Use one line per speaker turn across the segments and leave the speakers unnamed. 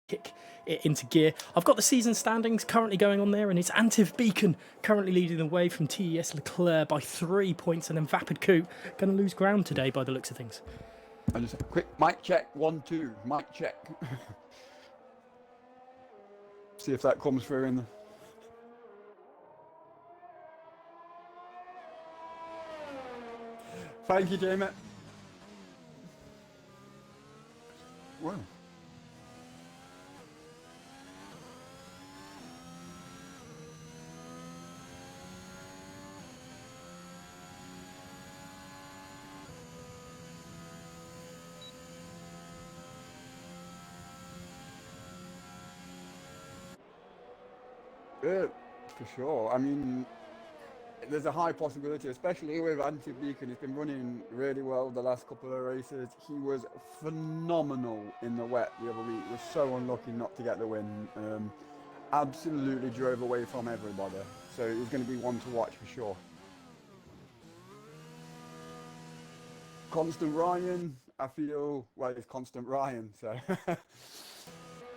kick it into gear. I've got the season standings currently going on there, and it's Antiv Beacon currently leading the way from TES Leclerc by 3 points, and then Vapid Coupe going to lose ground today by the looks of things.
I just quick mic check, 1 2, mic check. See if that comes through in the... Thank you, Jamie. Wow. Yeah, for sure. I mean, there's a high possibility, especially with Antiv Beacon. He's been running really well the last couple of races. He was phenomenal in the wet the other week. Was so unlucky not to get the win. Absolutely drove away from everybody. So he's going to be one to watch for sure. Constant Ryan, I feel, well, it's Constant Ryan, so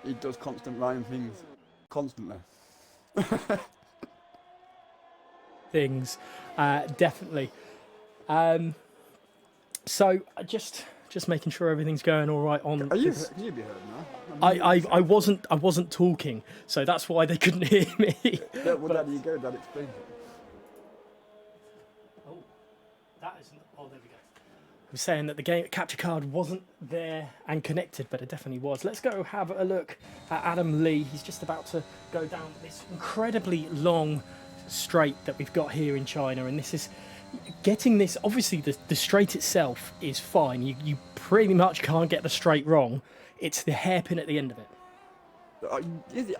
he does Constant Ryan things constantly.
Things, definitely. So just making sure everything's going all right on.
Can you be heard now?
I wasn't talking, so that's why they couldn't hear me.
Yeah, well, there you go. That explains it.
Oh, that isn't. Oh, there we go. I was saying that the game capture card wasn't there and connected, but it definitely was. Let's go have a look at Adam Lee. He's just about to go down this incredibly long straight that we've got here in China, and this is getting this. Obviously, the straight itself is fine. You pretty much can't get the straight wrong. It's the hairpin at the end of it.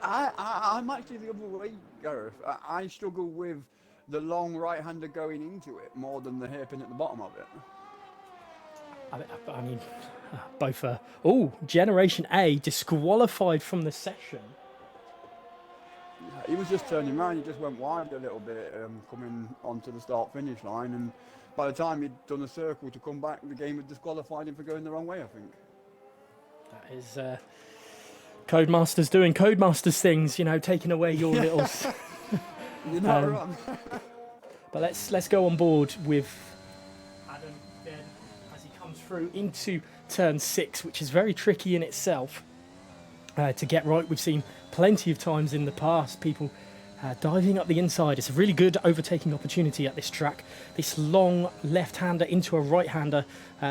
I'm actually the other way, Gareth. I struggle with the long right-hander going into it more than the hairpin at the bottom of it.
I mean, both. Generation A disqualified from the session.
He was just turning around. He just went wide a little bit, coming onto the start-finish line, and by the time he'd done a circle to come back, the game had disqualified him for going the wrong way, I think.
That is Codemasters doing Codemasters things, taking away your little.
You're not wrong.
But let's go on board with Adam then as he comes through into turn 6, which is very tricky in itself to get right. We've seen plenty of times in the past people diving up the inside. It's a really good overtaking opportunity at this track. This long left-hander into a right-hander,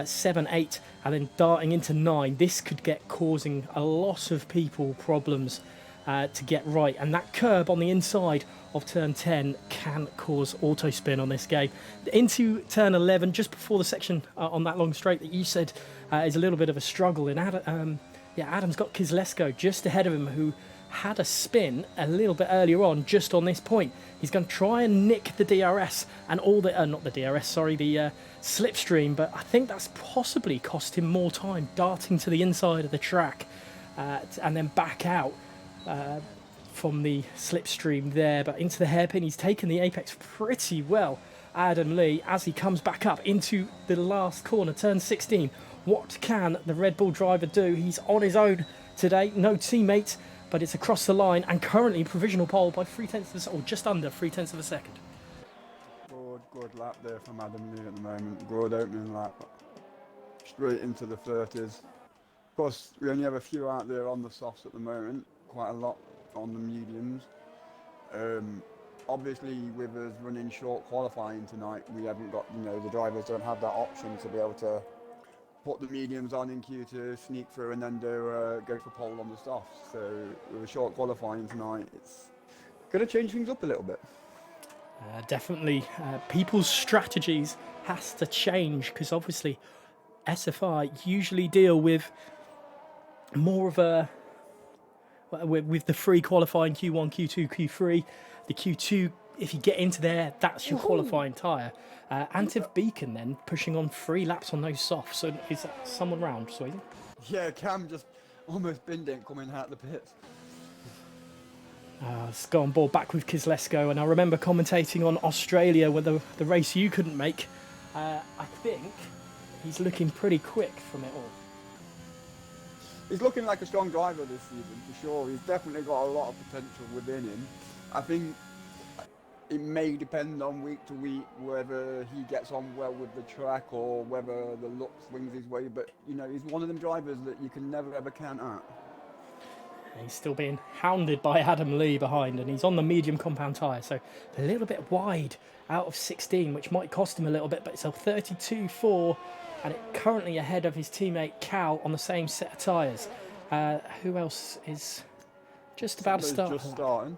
7, 8, and then darting into 9. This could get causing a lot of people problems to get right. And that curb on the inside of turn 10 can cause auto spin on this game. Into turn 11, just before the section on that long straight that you said is a little bit of a struggle. And Adam's got Kislesko just ahead of him, who had a spin a little bit earlier on just on this point. He's going to try and nick the DRS and all the the slipstream, but I think that's possibly cost him more time darting to the inside of the track and then back out from the slipstream there, but into the hairpin. He's taken the apex pretty well, Adam Lee, as he comes back up into the last corner, turn 16. What can the Red Bull driver do? He's on his own today, no teammate, but it's across the line, and currently provisional pole by 0.3, or just under 0.3 of a second.
Good lap there from Adam Lee at the moment. Good opening lap, straight into the 30s. Of course, we only have a few out there on the softs at the moment, quite a lot on the mediums. Obviously, with us running short qualifying tonight, we haven't got, the drivers don't have that option to be able to put the mediums on in Q2, sneak through, and then go for pole on the softs. So with a short qualifying tonight, it's going to change things up a little bit.
Definitely, people's strategies has to change, because obviously SFR usually deal with more of a with the free qualifying Q1, Q2, Q3. The Q2, if you get into there, that's your qualifying tyre. Antiv Beacon then pushing on 3 laps on those softs. So is that someone round, Swayze?
Yeah, Cam just almost binned it coming out of the pits.
Let's go on board back with Kislesko, and I remember commentating on Australia with the race you couldn't make. I think he's looking pretty quick from it all.
he's looking like a strong driver this season for sure. He's definitely got a lot of potential within him. I think it may depend on week to week whether he gets on well with the track or whether the luck swings his way. But you know, he's one of them drivers that you can never ever count out.
He's still being hounded by Adam Lee behind, and he's on the medium compound tyre, so a little bit wide out of 16, which might cost him a little bit, but it's a 32.4, and it currently ahead of his teammate Cal on the same set of tyres. Who else is just about to start?
Just starting.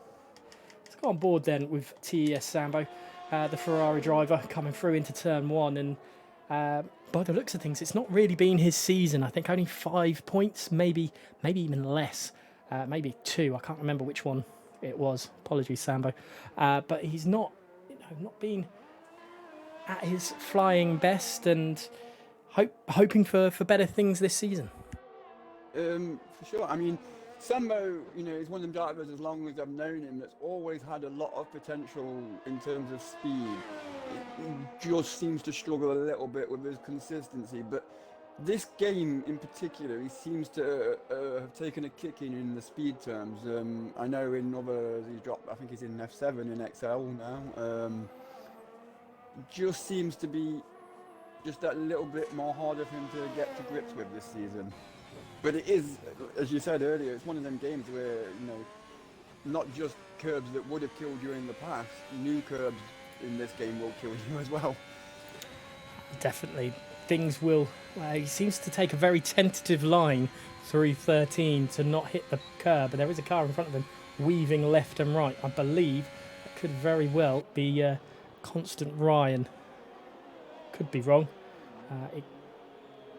Let's go on board then with TES Sambo, the Ferrari driver, coming through into turn 1, and by the looks of things, it's not really been his season. I think only 5 points, maybe even less. Maybe 2. I can't remember which one it was. Apologies, Sambo. But he's not been at his flying best, and hoping for better things this season.
For sure. I mean, Sambo, you know, is one of them drivers, as long as I've known him, that's always had a lot of potential in terms of speed. He just seems to struggle a little bit with his consistency, but this game in particular, he seems to have taken a kicking in the speed terms. I know in others he's dropped, I think he's in F7 in XL now. Just seems to be just that little bit more harder for him to get to grips with this season. But it is, as you said earlier, it's one of them games where, you know, not just curbs that would have killed you in the past, new curbs in this game will kill you as well.
Definitely. Things will. He seems to take a very tentative line through 13 to not hit the curb, but there is a car in front of him weaving left and right. I believe it could very well be Constant Ryan. Could be wrong.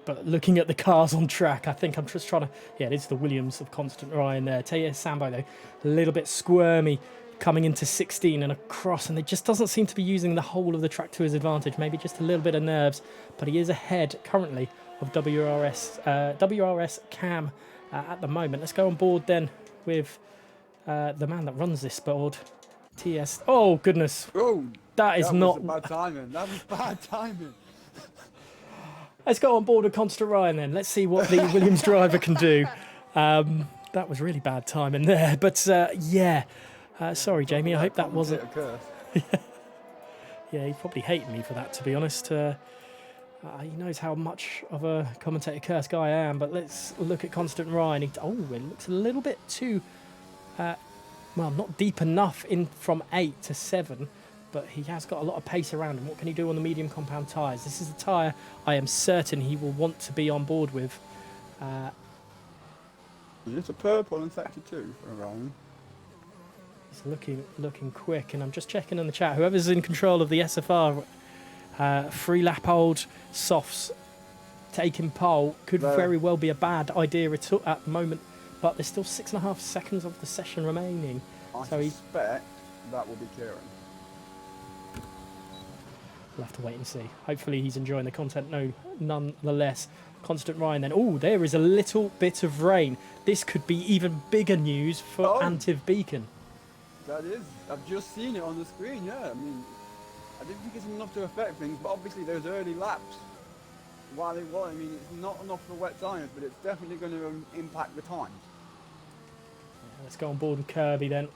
But looking at the cars on track, I think I'm just trying to... Yeah, it is the Williams of Constant Ryan there. TES Sambo, though, a little bit squirmy coming into 16 and across, and it just doesn't seem to be using the whole of the track to his advantage. Maybe just a little bit of nerves, but he is ahead currently of WRS Cam at the moment. Let's go on board then with the man that runs this board, TS. Oh, goodness.
Oh,
that is not...
bad timing. That was bad timing.
Let's go on board with Constant Ryan then. Let's see what the Williams driver can do. That was really bad timing there, but yeah. Sorry, Jamie. I hope that wasn't. Yeah, he'd probably hate me for that, to be honest. He knows how much of a commentator curse guy I am. But let's look at Constant Ryan. It looks a little bit too, well, not deep enough in from 8 to 7. But he has got a lot of pace around him. What can he do on the medium compound tyres? This is a tyre I am certain he will want to be on board with.
It's a purple in Sector 2 for Ryan.
He's looking quick, and I'm just checking on the chat. Whoever's in control of the SFR, 3 lap old softs taking pole could very well be a bad idea at the moment. But there's still 6.5 seconds of the session remaining.
I suspect that will be Kieran.
We'll have to wait and see. Hopefully he's enjoying the content nonetheless. Constant Ryan then. Oh, there is a little bit of rain. This could be even bigger news for Antiv Beacon.
That is. I've just seen it on the screen, yeah. I mean, I didn't think it's enough to affect things, but obviously those early laps, while it was, I mean, it's not enough for wet tyres, but it's definitely going to impact the times.
Yeah, let's go on board with Kirby then.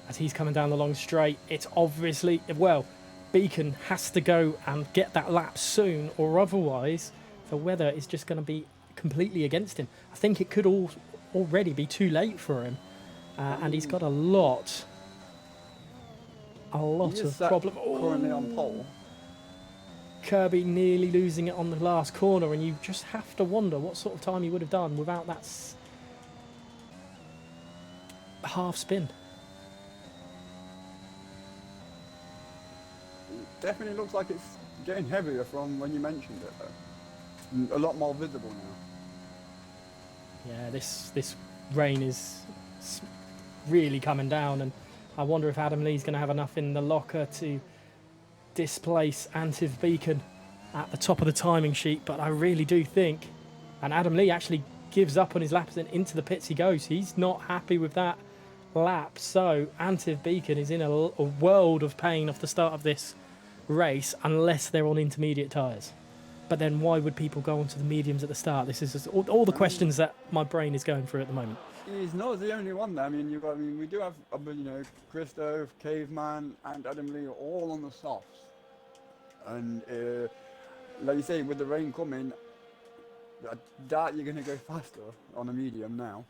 As he's coming down the long straight, it's obviously, well, Beacon has to go and get that lap soon, or otherwise the weather is just going to be completely against him. I think it could already be too late for him, and he's got a lot of problem.
Currently on pole.
Kirby nearly losing it on the last corner, and you just have to wonder what sort of time he would have done without that half spin.
Definitely looks like it's getting heavier from when you mentioned it, though. A lot more visible now.
Yeah, this rain is really coming down, and I wonder if Adam Lee's going to have enough in the locker to displace Antiv Beacon at the top of the timing sheet, but I really do think, and Adam Lee actually gives up on his laps and into the pits he goes. He's not happy with that lap, so Antiv Beacon is in a world of pain off the start of this race unless they're on intermediate tyres. but then why would people go onto the mediums at the start? This is just all the questions that my brain is going through at the moment.
He's not the only one there. I mean, we do have, Christoph, Caveman, and Adam Lee all on the softs. And like you say, with the rain coming, I doubt you're going to go faster on a medium now.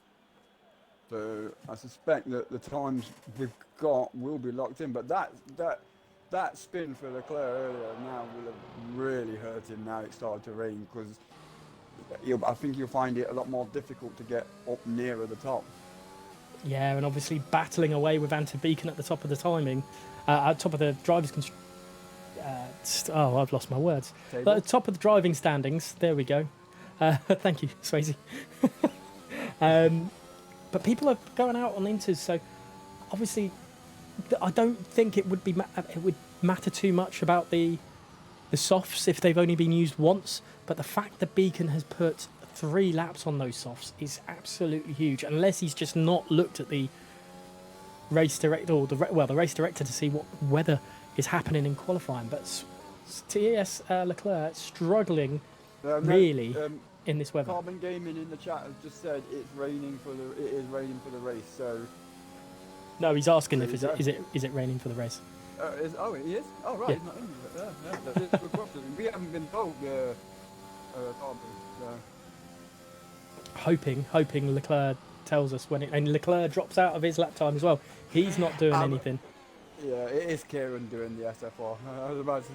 So I suspect that the times we've got will be locked in. But that spin for Leclerc earlier now will have really hurt him now it started to rain, because I think you'll find it a lot more difficult to get up nearer the top.
Yeah, and obviously battling away with Ante Beacon at the top of the timing, at top of the drivers' I've lost my words.
Table.
At the top of the driving standings, there we go. Thank you, Swayze. But people are going out on inters, so obviously I don't think it would matter too much about the softs if they've only been used once. But the fact that Beacon has put 3 laps on those softs is absolutely huge, unless he's just not looked at the race director or the race director to see what weather is happening in qualifying. But TS Leclerc struggling really in this weather.
Carbon Gaming in the chat has just said it is raining for the race. So
no, he's asking if is it raining for the race.
It is? Oh right,
Yeah.
he's not in it. Yeah. We haven't been told Carbon. So.
Hoping Leclerc tells us when and Leclerc drops out of his lap time as well. He's not doing anything.
Yeah, it is Kieran doing the SFR. I was about to.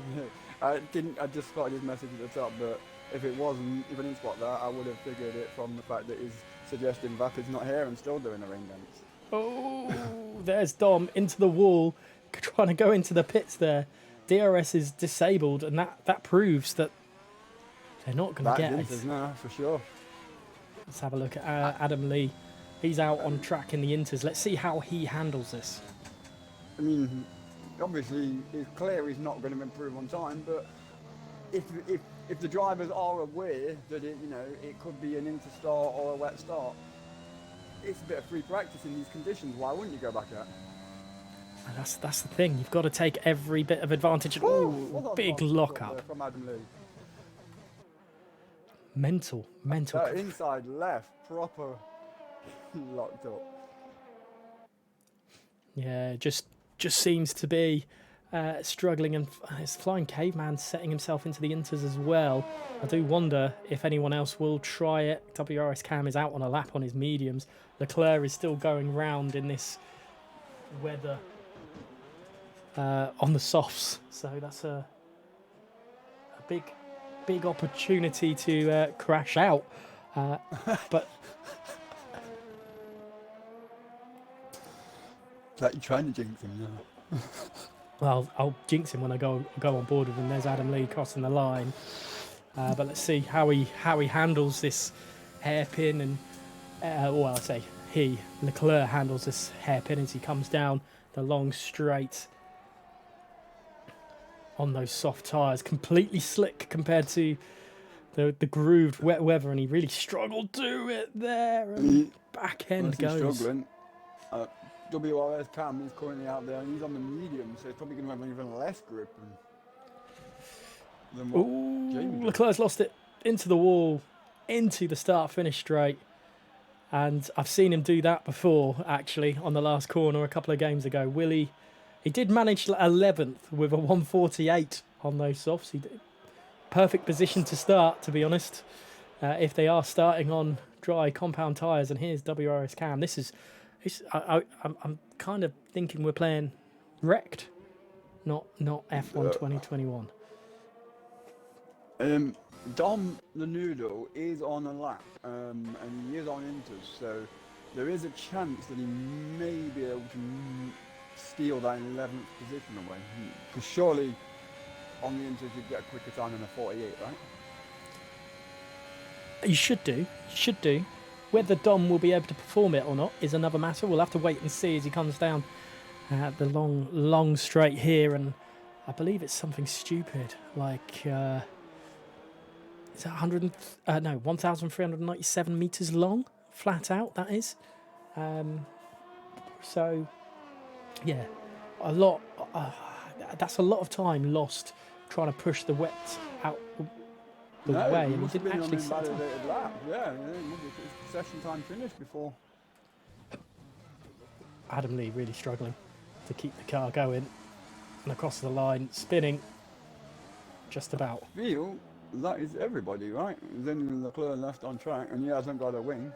I just spotted his message at the top, but if I didn't spot that, I would have figured it from the fact that he's suggesting Vapid's not here and still doing a rain dance.
Oh, there's Dom into the wall, trying to go into the pits there. DRS is disabled, and that proves that they're not going to get it.
No, for sure.
Let's have a look at Adam Lee. He's out on track in the inters. Let's see how he handles this.
I mean, obviously, it's clear he's not going to improve on time, but if the drivers are aware that it could be an interstart or a wet start, it's a bit of free practice in these conditions. Why wouldn't you go back at?
And that's the thing. You've got to take every bit of advantage. Ooh, big lockup.
From Adam Lee.
Mental.
Inside left, proper locked up.
Yeah, just seems to be struggling, and it's Flying Caveman setting himself into the inters as well. I do wonder if anyone else will try it. WRS Cam is out on a lap on his mediums. Leclerc is still going round in this weather on the softs, so that's a big opportunity to crash out. But
It's like you're trying to jinx him now.
well, I'll jinx him when I go on board with him. There's Adam Lee crossing the line. But let's see how he handles this hairpin, and Leclerc handles this hairpin as he comes down the long straight on those soft tyres, completely slick compared to the grooved wet weather, and he really struggled to it there. And back end goes.
Struggling. WRS Cam is currently out there, and he's on the medium, so he's probably going to have even less grip than what Jamie did.
Leclerc's lost it into the wall, into the start-finish straight. And I've seen him do that before, actually, on the last corner a couple of games ago. He did manage 11th with a 148 on those softs. He did. Perfect position to start, to be honest, if they are starting on dry compound tyres. And here's WRS Cam. I'm kind of thinking we're playing wrecked, not F1 2021.
Dom the Noodle is on a lap, and he is on inters, so there is a chance that he may be able to steal that 11th position away. Because surely on the inters you'd get a quicker time than a 48, right?
You should do. Whether Dom will be able to perform it or not is another matter. We'll have to wait and see as he comes down the long straight here, and I believe it's something stupid like is it 1,397 meters long, flat out. That is. So yeah, a lot. That's a lot of time lost trying to push the wet out the
No,
way,
he
and he
must have
didn't
been on
actually
an
set it up.
invalidated lap. Yeah, he must have session time finished before.
Adam Lee really struggling to keep the car going, and across the line, spinning just about.
Feel that is everybody, right? There's only Leclerc left on track, and he hasn't got a wing.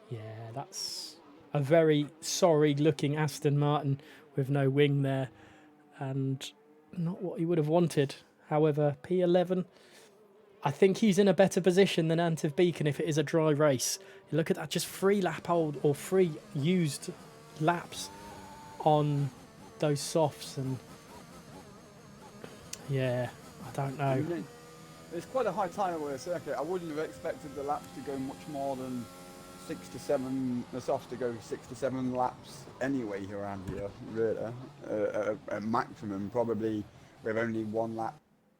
Yeah, that's a very sorry looking Aston Martin with no wing there, and not what he would have wanted. However, P11, I think he's in a better position than Antiv Beacon if it is a dry race. You look at that, just 3 lap old or 3 used laps on those softs, and yeah, I don't
I
know.
mean, it's quite a high time over the circuit. I wouldn't have expected the laps to go much more than 6 to 7, the softs to go 6 to 7 laps anyway around here, really. At maximum, probably with only 1 lap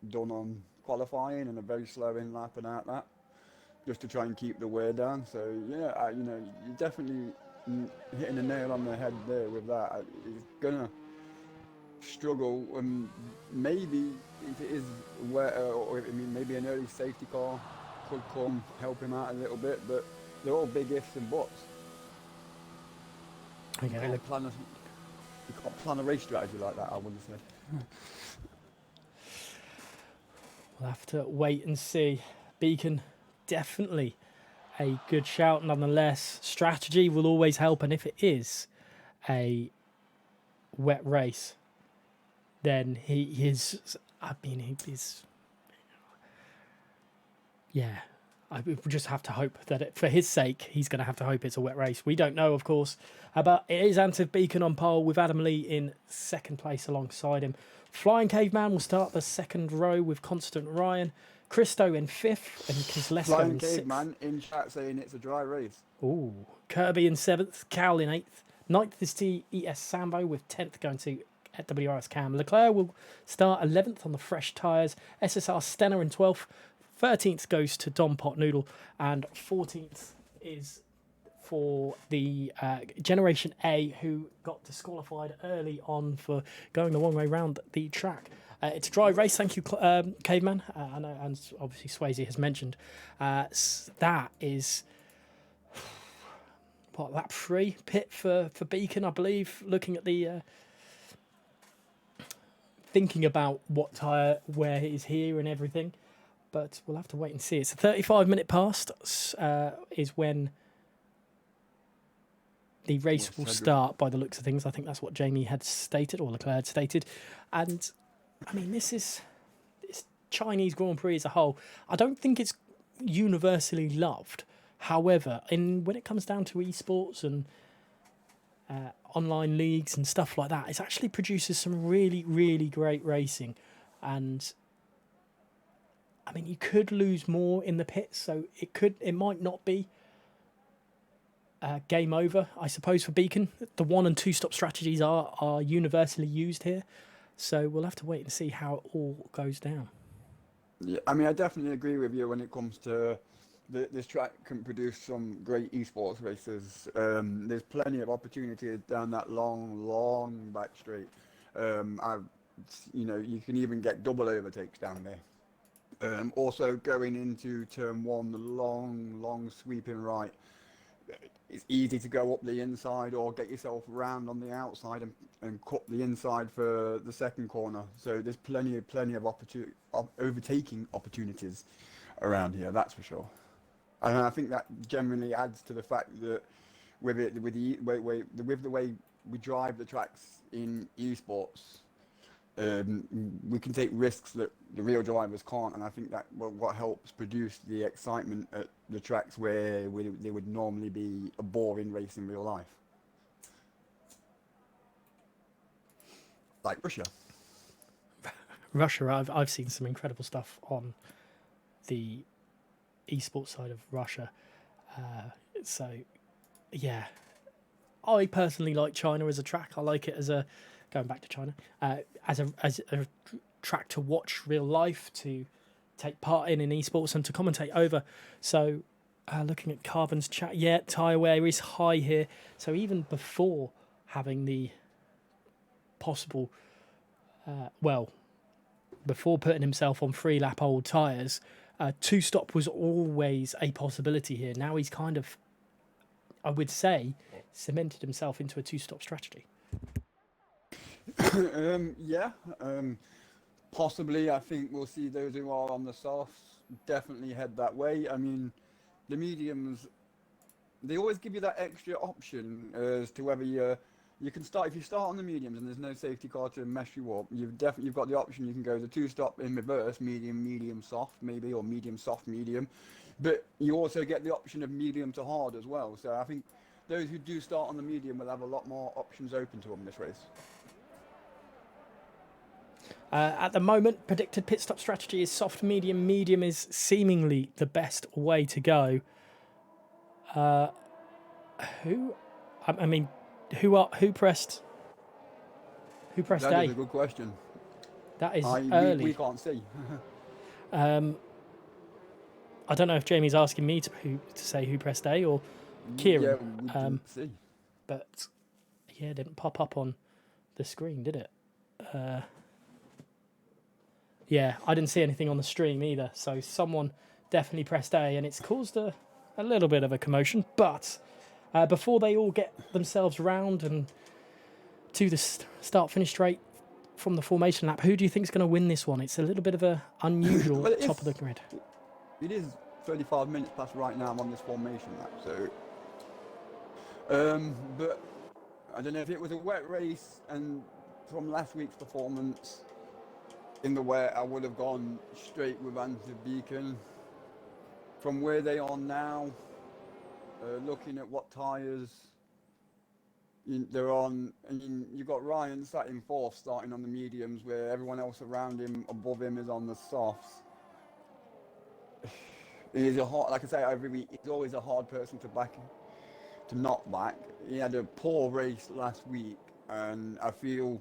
done on qualifying and a very slow in lap and out lap, just to try and keep the wear down. So yeah, you know, you're definitely hitting a nail on the head there with that. He's gonna struggle, and maybe if it is wet, or I mean, maybe an early safety car could come help him out a little bit, but they're all big ifs and buts.
Okay,
You can't plan a race strategy like that, I wouldn't say.
we'll have to wait and see. Beacon, definitely a good shout nonetheless. Strategy will always help, and if it is a wet race, then he is. I mean, he is. Yeah, we just have to hope that for his sake, he's going to have to hope it's a wet race. We don't know, of course, but it is Antiv Beacon on pole with Adam Lee in second place alongside him. Flying Caveman will start the second row with Constant Ryan. Christo in fifth and Kozlesko
Flying
in sixth.
Caveman in chat saying it's a dry race.
Ooh, Kirby in seventh, Cal in eighth. Ninth is TES Sambo with 10th going to at WRS Cam. Leclerc will start 11th on the fresh tyres. SSR Stenner in 12th. 13th goes to Dom Pot Noodle. And 14th is for the Generation A, who got disqualified early on for going the wrong way round the track. It's a dry race, thank you, Caveman. And obviously Swayze has mentioned. That is... What, lap 3 pit for Beacon, I believe, looking at the thinking about what tyre where it is here and everything, but we'll have to wait and see. It's a 35-minute past is when the race will start by the looks of things. I think that's what Jamie had stated, or Leclerc had stated. And I mean, this Chinese Grand Prix as a whole, I don't think it's universally loved. However, when it comes down to esports and online leagues and stuff like that, it actually produces some really, really great racing. And I mean, you could lose more in the pits, so it might not be game over, I suppose, for Beacon. The 1 and 2 stop strategies are universally used here, so we'll have to wait and see how it all goes down.
Yeah, I mean, I definitely agree with you when it comes to this track can produce some great esports races. There's plenty of opportunities down that long back straight. You can even get double overtakes down there. Also going into turn 1, the long sweeping right. It's easy to go up the inside or get yourself round on the outside and cut the inside for the second corner. So there's plenty of overtaking opportunities around here, that's for sure. And I think that generally adds to the fact that with the way we drive the tracks in esports, we can take risks that the real drivers can't, and I think that what helps produce the excitement at the tracks where they would normally be a boring race in real life, like Russia.
Russia, I've seen some incredible stuff on the esports side of Russia. So, yeah, I personally like China as a track. I like it as a going back to China as a track to watch real life, to take part in esports and to commentate over. So, looking at Carbon's chat, yeah, tyre wear is high here. So even before having the possible, before putting himself on 3-lap old tyres, two-stop was always a possibility here. Now he's kind of, I would say, cemented himself into a two-stop strategy.
Yeah, possibly. I think we'll see those who are on the softs definitely head that way. I mean, the mediums, they always give you that extra option as to whether you can start. If you start on the mediums and there's no safety car to mess you up, you've got the option. You can go the two-stop in reverse, medium, medium, soft, maybe, or medium, soft, medium. But you also get the option of medium to hard as well. So I think those who do start on the medium will have a lot more options open to them this race.
At the moment, predicted pit stop strategy is soft, medium. Medium is seemingly the best way to go. Who pressed
That
A?
is a good question.
That is early.
We can't see.
I don't know if Jamie's asking me to say who pressed A or Kieran.
Yeah, we didn't see.
But yeah, it didn't pop up on the screen, did it? Yeah, I didn't see anything on the stream either. So someone definitely pressed A, and it's caused a little bit of a commotion. But before they all get themselves round and to the start-finish straight from the formation lap, who do you think is going to win this one? It's a little bit of a unusual
Well,
top of the grid.
It is 35 minutes past right now on this formation lap, so. But I don't know if it was a wet race, and from last week's performance in the wet, I would have gone straight with Anti Beacon. From where they are now, looking at what tyres they're on, and you've got Ryan sat in fourth, starting on the mediums, where everyone else around him, above him, is on the softs. He's like I say every week, he's always a hard person to knock back. He had a poor race last week, and I feel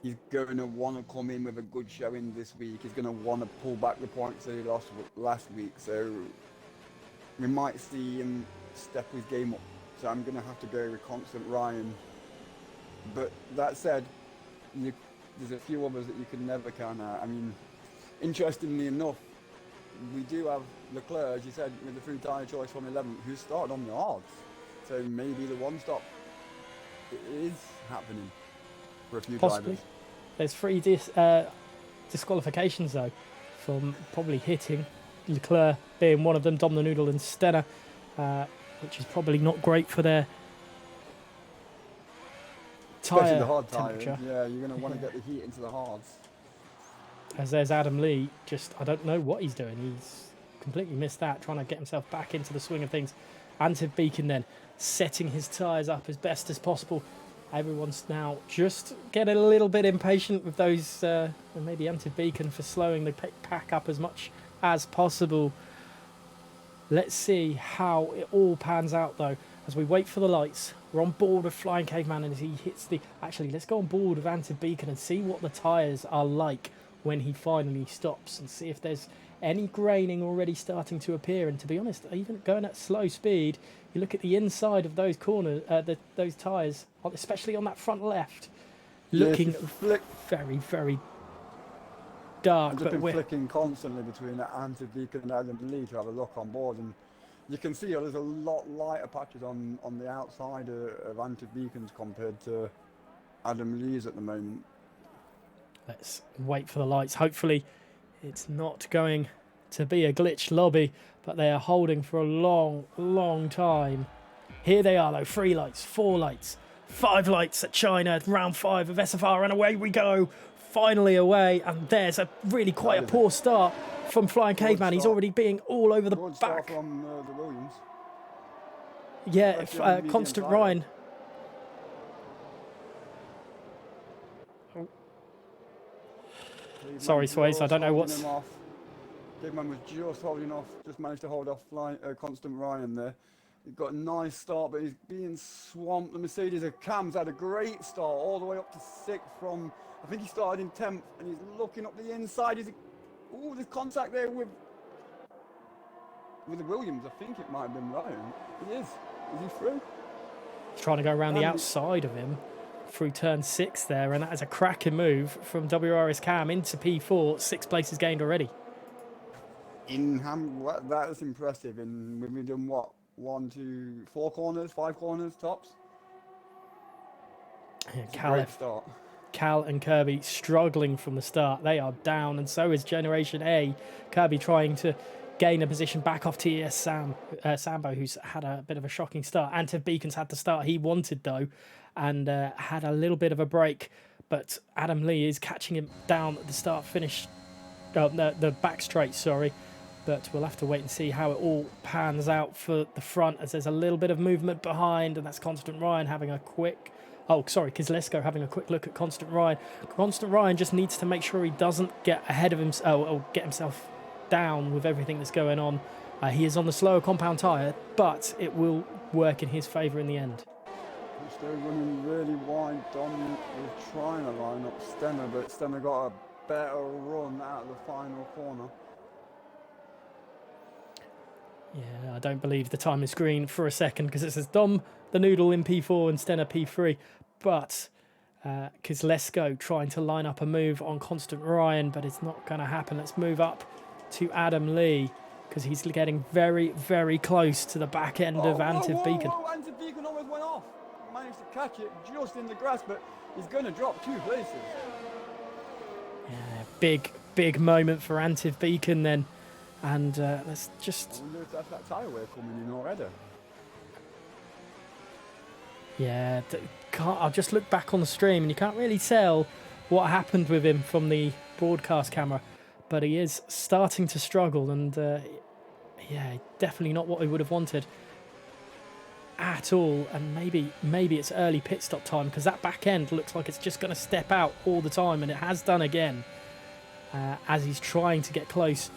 he's going to want to come in with a good showing this week. He's going to want to pull back the points that he lost last week, so we might see him step his game up. So I'm going to have to go with Constant Ryan. But that said, there's a few others that you can never count out. I mean, interestingly enough, we do have Leclerc, as you said, with the free tyre choice from 11th, who started on the hards. So maybe the one stop is happening for a few
Possibly.
drivers.
There's 3 disqualifications though, from probably hitting Leclerc being one of them, Dom the Noodle and Stenner, which is probably not great for their
Especially
tyre
the hard
temperature.
tyres. Yeah, you're going to want to get the heat into the hards.
As there's Adam Lee, I don't know what he's doing. He's completely missed that, trying to get himself back into the swing of things. Antiv Beacon then setting his tyres up as best as possible. Everyone's now just getting a little bit impatient with those, and maybe Antiv Beacon for slowing the pack up as much as possible. Let's see how it all pans out though, as we wait for the lights. We're on board with Flying Caveman, and as he hits the... Actually, let's go on board with Antiv Beacon and see what the tyres are like when he finally stops, and see if there's any graining already starting to appear. And to be honest, even going at slow speed, you look at the inside of those corners, those tyres, especially on that front left, looking very, very dark.
I've just been flicking constantly between Antiv Beacon and Adam Lee to have a look on board, and you can see there's a lot lighter patches on the outside of Antiv Beacon's compared to Adam Lee's at the moment.
Let's wait for the lights. Hopefully it's not going to be a glitched lobby, but they are holding for a long, long time. Here they are though, 3 lights, 4 lights, 5 lights at China, round 5 of SFR, and away we go. Finally away, and there's a really quite a poor start from Flying Caveman. He's already being all over the back.
From the Williams.
Yeah, Constant Ryan. Sorry, Sways, I don't know what's...
Caveman was just holding off, just managed to hold off Constant Ryan there. He got a nice start, but he's being swamped. The Mercedes of Cam's had a great start, all the way up to 6th from... I think he started in 10th, and he's looking up the inside. Oh, there's contact there with the Williams. I think it might have been Ryan. It is. Is he through?
He's trying to go around the outside of him. through turn 6 there, and that is a cracking move from WRS Cam into P4. 6 places gained already.
That is impressive. And we've done what, 1, 2, 4 corners, 5 corners tops.
Yeah,
Great start.
Cal and Kirby struggling from the start. They are down, and so is Generation A. Kirby trying to gain a position back off TES Sambo, who's had a bit of a shocking start. Antiv Beacon's had the start he wanted, though, and had a little bit of a break. But Adam Lee is catching him down at the start-finish, the back straight, sorry. But we'll have to wait and see how it all pans out for the front, as there's a little bit of movement behind, and that's Constant Ryan having a quick... Oh, sorry, Kizlesko having a quick look at Constant Ryan. Constant Ryan just needs to make sure he doesn't get ahead of himself or get himself down with everything that's going on. He is on the slower compound tyre, but it will work in his favour in the end.
Still running really wide. Dom was trying to line up Stenner, but Stenner got a better run out of the final corner.
Yeah, I don't believe the timing screen for a second, because it says Dom the Noodle in P4 and Stenner P3. But Kizlesko trying to line up a move on Constant Ryan, but it's not going to happen. Let's move up to Adam Lee, because he's getting very, very close to the back end of Antiv Beacon.
Antiv Beacon almost went off. Managed to catch it just in the grass, but he's going to drop 2 places.
Yeah, big moment for Antiv Beacon then. And let's just...
I wonder if that's that tyre wear coming in already.
Yeah, I'll just look back on the stream and you can't really tell what happened with him from the broadcast camera, but he is starting to struggle, and yeah, definitely not what we would have wanted at all. And maybe it's early pit stop time, because that back end looks like it's just going to step out all the time, and it has done again as he's trying to get close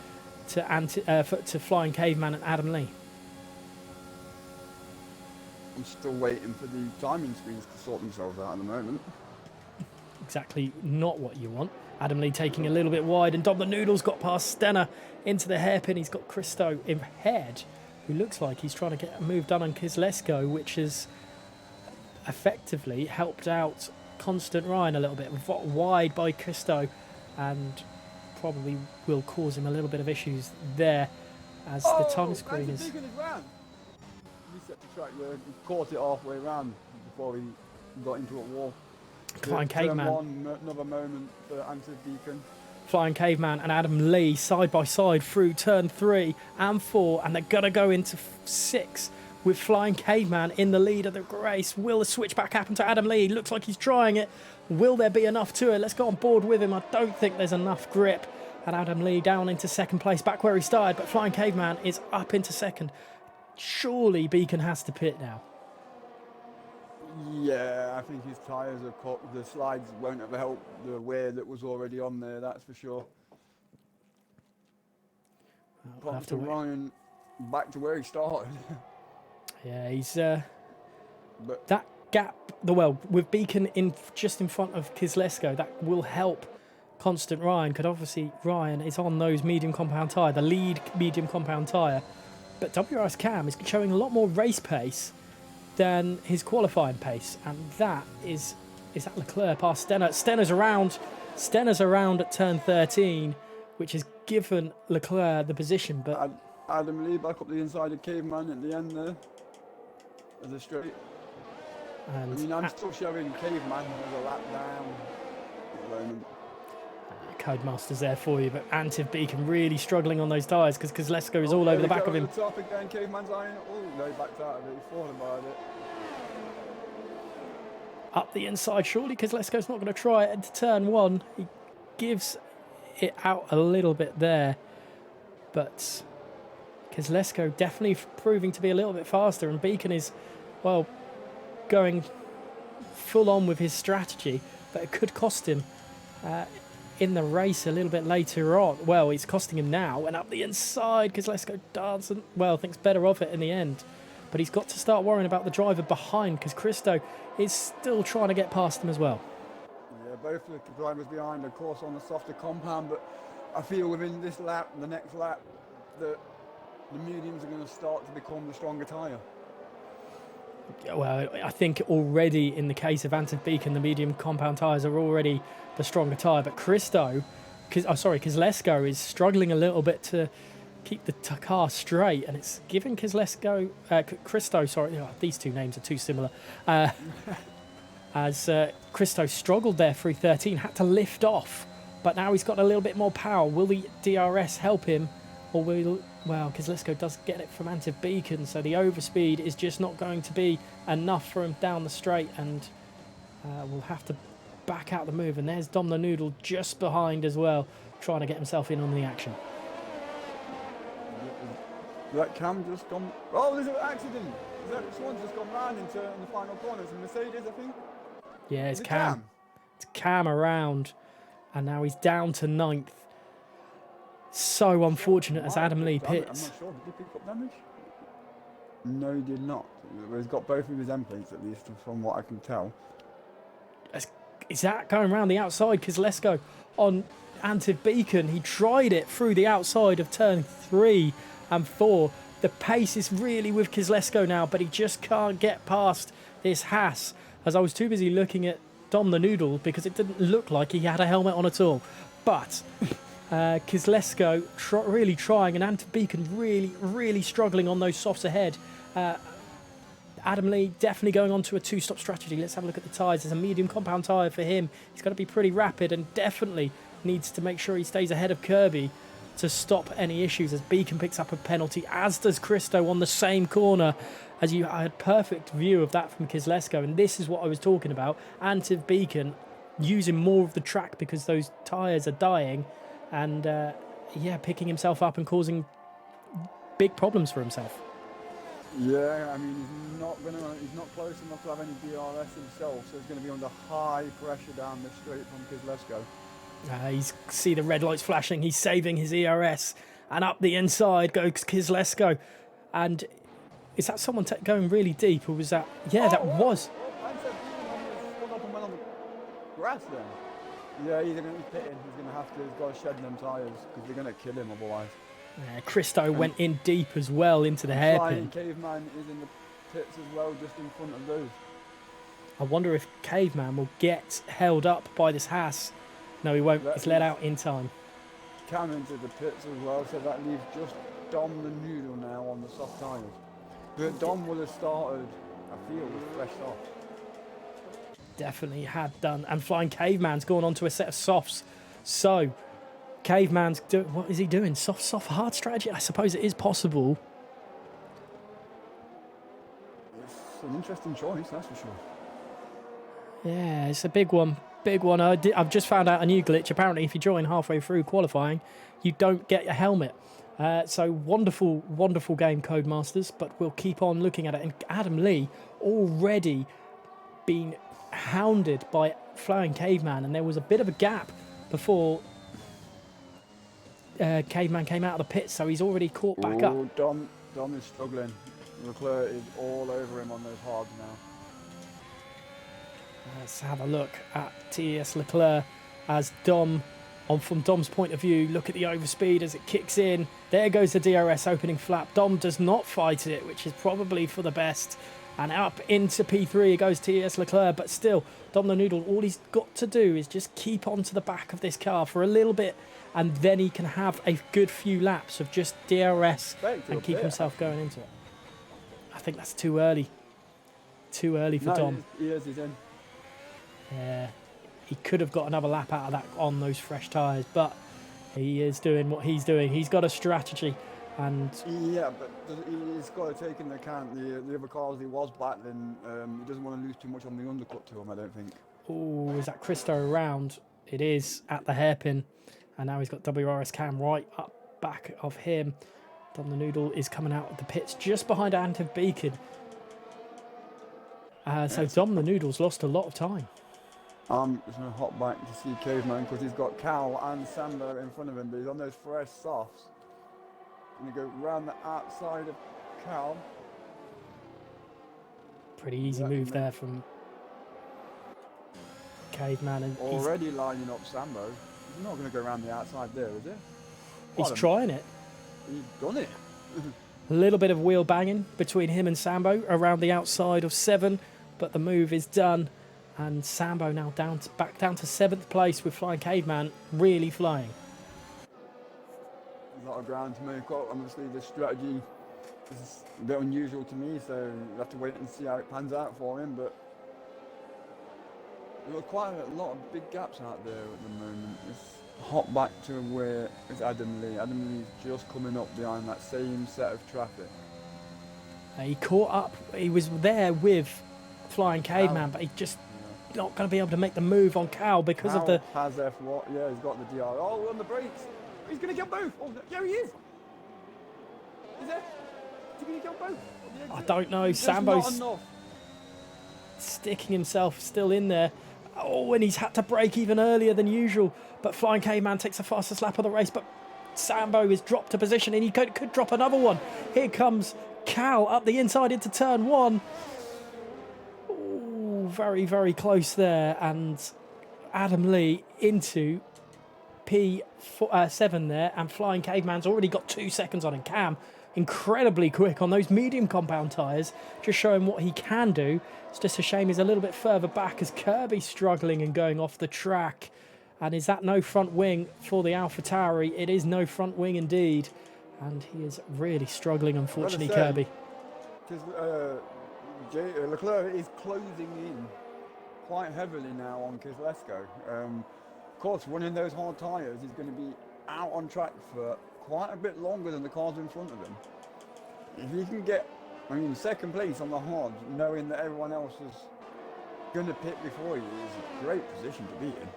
to Flying Caveman and Adam Lee.
I'm still waiting for the timing screens to sort themselves out at the moment.
Exactly not what you want. Adam Lee taking a little bit wide, and Dom the Noodle's got past Stenner into the hairpin. He's got Christo in head, who looks like he's trying to get a move done on Kizlesko, which has effectively helped out Constant Ryan a little bit. Wide by Christo, and probably will cause him a little bit of issues there, as the time screen is...
Reset the track there, he caught it halfway around before he got into a wall.
Flying Caveman.
Another moment for Antiv Beacon.
Flying Caveman and Adam Lee side by side through turn 3 and 4, and they're going to go into 6 with Flying Caveman in the lead of the race. Will the switchback happen to Adam Lee? Looks like he's trying it. Will there be enough to it? Let's go on board with him. I don't think there's enough grip. And Adam Lee down into second place, back where he started, but Flying Caveman is up into second. Surely Beacon has to pit now.
Yeah, I think his tyres are cut. The slides won't have helped the wear that was already on there, that's for sure.
We'll have to
Ryan back to where he started.
Yeah, he's...
but
that gap, with Beacon just in front of Kizlesko, that will help Constant Ryan, because obviously Ryan is on those medium compound tyre, the lead medium compound tyre. But WRS Cam is showing a lot more race pace than his qualifying pace, and that is that Leclerc past Stenner. Stenner's around at turn 13, which has given Leclerc the position. But
Adam Lee back up the inside of Caveman at the end there, as a straight.
And
I mean, I'm still showing Caveman as a lap down at the moment.
Codemaster's there for you, but Antiv Beacon really struggling on those tyres, because Kizlesko is all over the back of him.
The top again, Caveman's eyeing it. Oh, no, he backed out of it. He's falling about it.
Up the inside, surely Kizlesko's not going to try it into turn 1. He gives it out a little bit there, but Kizlesko definitely proving to be a little bit faster, and Beacon is, well, going full on with his strategy, but it could cost him in the race a little bit later on. Well, it's costing him now, and up the inside, Kizlesko dancing, well, thinks better of it in the end. But he's got to start worrying about the driver behind, because Christo is still trying to get past him as well.
Yeah, both the drivers behind, of course, on the softer compound, but I feel within this lap, the next lap, that the mediums are going to start to become the stronger tyre.
Well, I think already in the case of Anton Beacon, the medium compound tyres are already the stronger tyre. But Kozlesko is struggling a little bit to keep the car straight, and it's giving Christo, these two names are too similar. As Christo struggled there through 13, had to lift off, but now he's got a little bit more power. Will the DRS help him, or Kozlesko does get it from Anton Beacon, so the overspeed is just not going to be enough for him down the straight, and we'll have to back out the move. And there's Dom the Noodle just behind as well, trying to get himself in on the action.
That Cam just gone. Oh, there's an accident. Someone's just gone round in the final corner. It's a Mercedes, I think.
Yeah, it's Cam. It's Cam around, and now he's down to 9th. So unfortunate as Adam Lee pits.
I'm not sure. Did he pick up damage? No, he did not. He's got both of his end plates, at least, from what I can tell.
Is that going around the outside? Kozlesko on Anton Beacon. He tried it through the outside of turn 3 and 4. The pace is really with Kozlesko now, but he just can't get past this Haas. As I was too busy looking at Dom the Noodle because it didn't look like he had a helmet on at all. But Kozlesko really trying, and Anton Beacon really struggling on those softs ahead. Adam Lee definitely going on to a 2-stop strategy. Let's have a look at the tyres. There's a medium compound tyre for him. He's got to be pretty rapid and definitely needs to make sure he stays ahead of Kirby to stop any issues as Beacon picks up a penalty, as does Christo on the same corner. As you had perfect view of that from Kozlesko, and this is what I was talking about. Anton Beacon using more of the track because those tyres are dying, and picking himself up and causing big problems for himself.
Yeah, I mean, he's not close enough to have any DRS himself, so he's going to be under high pressure down the straight from Kozlesko.
He's see the red lights flashing. He's saving his ERS, and up the inside goes Kozlesko. And is that someone going really deep, or was that? Yeah, that was.
Grass then. Yeah, he's pitting. He's got to shed them tyres because they're going to kill him otherwise.
Yeah, Christo went in deep as well into the hairpin.
Caveman is in the pits as well, just in front of those.
I wonder if Caveman will get held up by this Haas. No, he won't. He's let out in time.
Cam into the pits as well, so that leaves just Dom the Noodle now on the soft tyres. But Dom would have started, I feel, with fresh softs.
Definitely had done. And Flying Caveman's gone on to a set of softs. So, Caveman's what is he doing? Soft, hard strategy? I suppose it is possible.
It's an interesting choice, that's for sure.
Yeah, it's a big one. I've just found out a new glitch. Apparently, if you join halfway through qualifying, you don't get a helmet. So wonderful game, Codemasters. But we'll keep on looking at it. And Adam Lee already been hounded by Flying Caveman, and there was a bit of a gap before Caveman came out of the pit, so he's already caught back up.
Dom is struggling. Leclerc is all over him on those hards now.
Let's have a look at TS Leclerc as Dom, from Dom's point of view, look at the overspeed as it kicks in. There goes the DRS opening flap. Dom does not fight it, which is probably for the best. And up into P3 goes TS Leclerc, but still, Dom the Noodle, all he's got to do is just keep onto the back of this car for a little bit, and then he can have a good few laps of just DRS and keep himself going into it. I think that's too early. Too early for Dom.
He's in.
Yeah, he could have got another lap out of that on those fresh tyres, but he is doing what he's doing. He's got a strategy, and
yeah, but he's got to take into account the other cars he was battling. He doesn't want to lose too much on the undercut to him, I don't think.
Oh, is that Christo around? It is at the hairpin, and now he's got WRS Cam right up back of him. Dom the Noodle is coming out of the pits just behind Anton Beacon. So Dom the Noodle's lost a lot of time.
I'm just going to hop back to see Caveman because he's got Cal and Samba in front of him, but he's on those fresh softs. I'm going to go round the outside of Cal.
Pretty easy move there from Caveman. And
already lining up Sambo. He's not going to go around the outside there, is he?
He's trying it.
He's done it.
A little bit of wheel banging between him and Sambo around the outside of 7, but the move is done. And Sambo now back down to 7th place with Flying Caveman really flying.
A lot of ground to make up. Obviously, the strategy is a bit unusual to me, so we'll have to wait and see how it pans out for him. But there are quite a lot of big gaps out there at the moment. It's hop back to where it's Adam Lee. Adam Lee's just coming up behind that same set of traffic.
He caught up. He was there with Flying Caveman, but he just not going to be able to make the move on Cal because of the...
has F1. Yeah, he's got the DR. Oh, on the brakes. He's going to get both. Oh, yeah, he is. Is there? Is he going to get both?
I don't know.
Just
Sambo's
not enough.
sticking himself still in there. Oh, and he's had to brake even earlier than usual. But Flying Caveman takes the fastest lap of the race. But Sambo is dropped a position and he could drop another one. Here comes Cal up the inside into turn 1. Ooh, very, very close there. And Adam Lee into P7 there. And Flying Caveman's already got 2 seconds on him. Cam, incredibly quick on those medium compound tyres, just showing what he can do. It's just a shame he's a little bit further back as Kirby's struggling and going off the track. And is that no front wing for the AlphaTauri? It is no front wing indeed. And he is really struggling, unfortunately, Kirby.
Because Leclerc is closing in quite heavily now on Kizlesko. Of course, running those hard tyres is going to be out on track for quite a bit longer than the cars in front of him. If he can get, second place on the hard, knowing that everyone else is going to pit before you, is a great position to be in.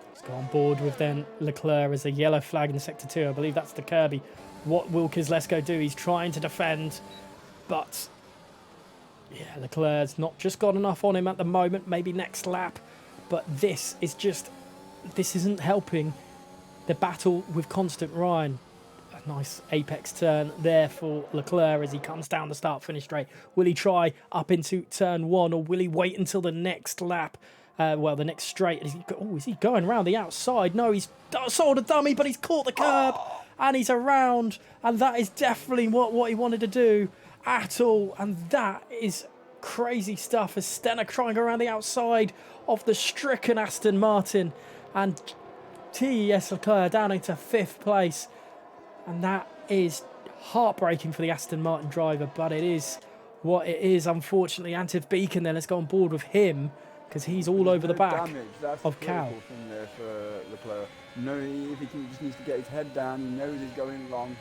Let's go on board with then Leclerc as a yellow flag in sector 2. I believe that's the Kirby. What will Kizlesko do? He's trying to defend, but yeah, Leclerc's not just got enough on him at the moment. Maybe next lap, but this isn't helping the battle with Constant Ryan. A nice apex turn there for Leclerc as he comes down the start-finish straight. Will he try up into turn 1 or will he wait until the next lap? The next straight. Is he going around the outside? No, he's sold a dummy, but he's caught the curb and he's around. And that is definitely what he wanted to do at all. And that is crazy stuff as Stenner trying around the outside of the stricken Aston Martin. And TES Leclerc down into 5th place. And that is heartbreaking for the Aston Martin driver, but it is what it is, unfortunately. Antiv Beacon then, let's go on board with him, because he's all over the back of Cal.
Thing there for Leclerc. If he just needs to get his head down, he knows he's going long,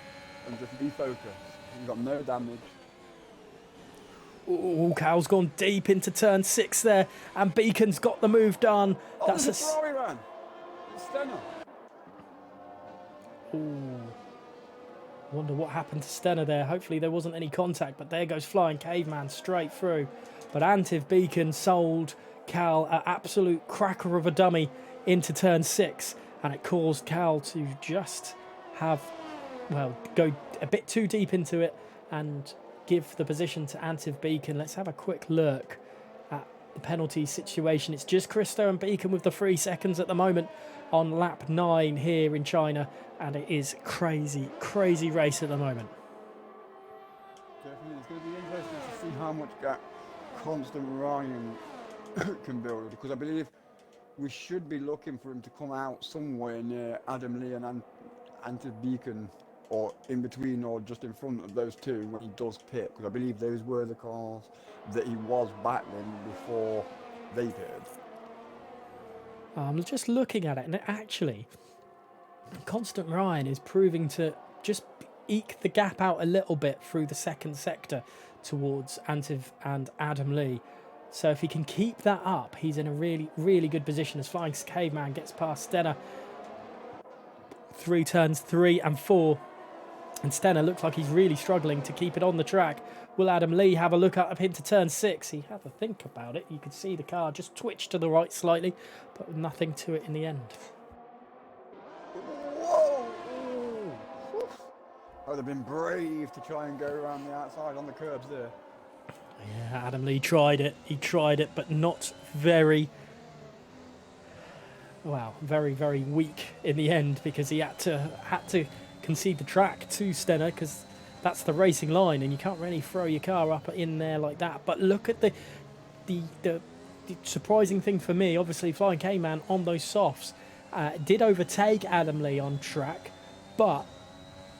and just be focused. He's got no damage.
Oh, Cal's gone deep into turn 6 there, and Beacon's got the move done.
That's a Ferrari run. It's Stenner.
Ooh. Wonder what happened to Stenner there. Hopefully there wasn't any contact, but there goes Flying Caveman straight through. But Antiv Beacon sold Cal an absolute cracker of a dummy into turn 6, and it caused Cal to just go a bit too deep into it and give the position to Antiv Beacon. Let's have a quick look at the penalty situation. It's just Christo and Beacon with the 3 seconds at the moment on lap 9 here in China, and it is crazy race at the moment.
Definitely, it's going to be interesting to see how much gap Constant Ryan can build, because I believe we should be looking for him to come out somewhere near Adam Lee and Antiv Beacon, or in between or just in front of those two when he does pit, because I believe those were the cars that he was battling before they pitted.
I'm just looking at it, and actually Constant Ryan is proving to just eke the gap out a little bit through the second sector towards Antiv and Adam Lee. So if he can keep that up, he's in a really good position as Flying Caveman gets past Stenner through turns 3 and 4. And Stenner looks like he's really struggling to keep it on the track. Will Adam Lee have a look up into turn 6? He had to think about it. You could see the car just twitch to the right slightly, but nothing to it in the end.
Whoa! I would have been brave to try and go around the outside on the curbs there.
Yeah, Adam Lee tried it. He tried it, but not very weak in the end, because he had to concede the track to Stenner, because that's the racing line, and you can't really throw your car up in there like that. But look at the surprising thing for me, obviously Flying K-Man on those softs did overtake Adam Lee on track, but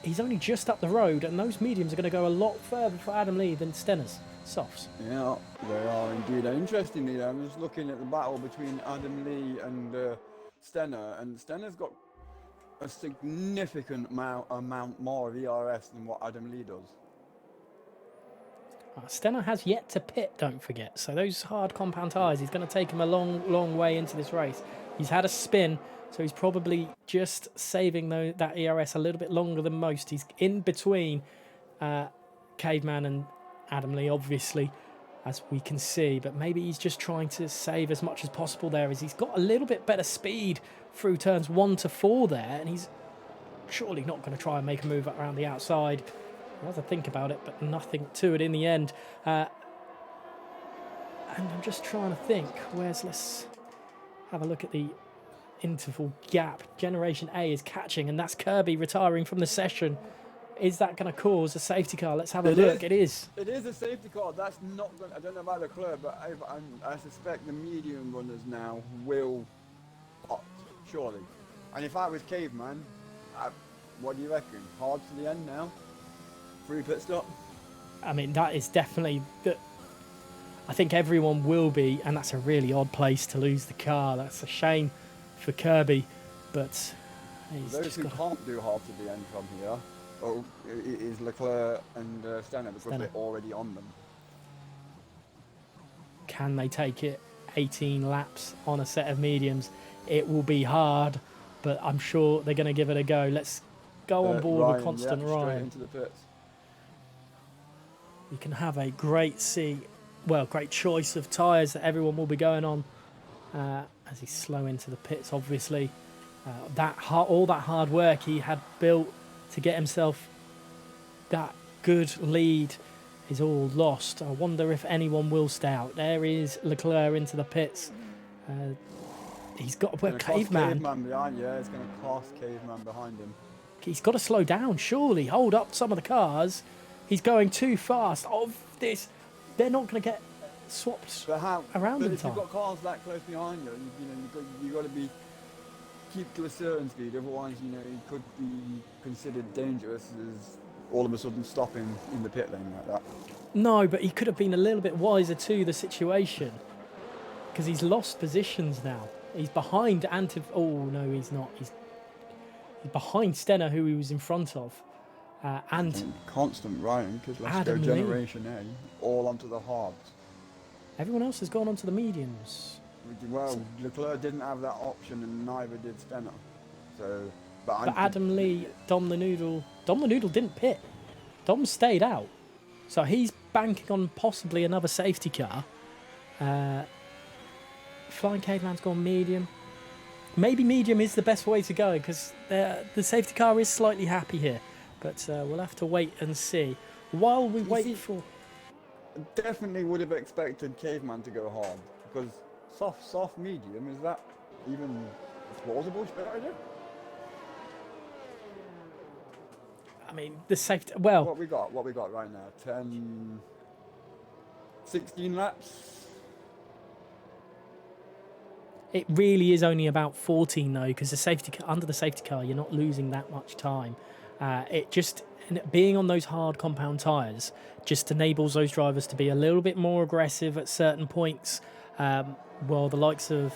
he's only just up the road, and those mediums are going to go a lot further for Adam Lee than Stenner's softs.
Yeah, they are indeed. And interestingly, I'm just looking at the battle between Adam Lee and Stenner, and Stenner's got a significant amount more of ERS than what Adam Lee does.
Stenner has yet to pit, don't forget. So those hard compound tyres, he's going to take him a long way into this race. He's had a spin, so he's probably just saving that ERS a little bit longer than most. He's in between Caveman and Adam Lee, obviously, as we can see. But maybe he's just trying to save as much as possible there, as he's got a little bit better speed through turns 1 to 4 there, and he's surely not going to try and make a move around the outside. I have to think about it, but nothing to it in the end. And I'm just trying to think. Let's have a look at the interval gap. Generation A is catching, and that's Kirby retiring from the session. Is that going to cause a safety car? Let's have a look. It is.
It is a safety car. That's not going. I don't know about Leclerc, but I suspect the medium runners now will opt, surely. And if I was Caveman, what do you reckon? Hard to the end now? Free pit stop?
I mean, that is definitely... I think everyone will be, and that's a really odd place to lose the car. That's a shame for Kirby, but...
Those who can't do hard to the end from here, it is Leclerc and Stenner, because they're already on them.
Can they take it 18 laps on a set of mediums? It will be hard, but I'm sure they're going to give it a go. Let's go on board with Constant Ryan.
Straight into the pits.
You can have a great choice of tyres that everyone will be going on as he's slow into the pits, obviously. All that hard work he had built to get himself that good lead is all lost. I wonder if anyone will stay out. There is Leclerc into the pits. He's got to put Caveman
behind. Yeah, it's going to cost Caveman behind him.
He's got to slow down, surely. Hold up some of the cars. He's going too fast. They're not going to get swapped around in time.
If you've got cars that close behind you, you've got to keep to a certain speed. Otherwise, you could be considered dangerous as all of a sudden stopping in the pit lane like that.
No, but he could have been a little bit wiser to the situation, because he's lost positions now. He's behind Oh no, he's not. He's behind Stenner, who he was in front of. And
Constant Ryan, because let's go Generation A, all onto the hards.
Everyone else has gone onto the mediums.
Well, Leclerc didn't have that option, and neither did Stenner. But
Adam Lee, Dom the Noodle didn't pit. Dom stayed out, so he's banking on possibly another safety car. Flying Caveman's gone medium. Maybe medium is the best way to go, because the safety car is slightly happy here. But we'll have to wait and see. While we wait for...
Definitely would have expected Caveman to go hard, because soft medium, is that even plausible strategy?
I mean, the safety... Well...
What we got right now? 16 laps?
It really is only about 14 though, because under the safety car, you're not losing that much time. Being on those hard compound tyres just enables those drivers to be a little bit more aggressive at certain points. While the likes of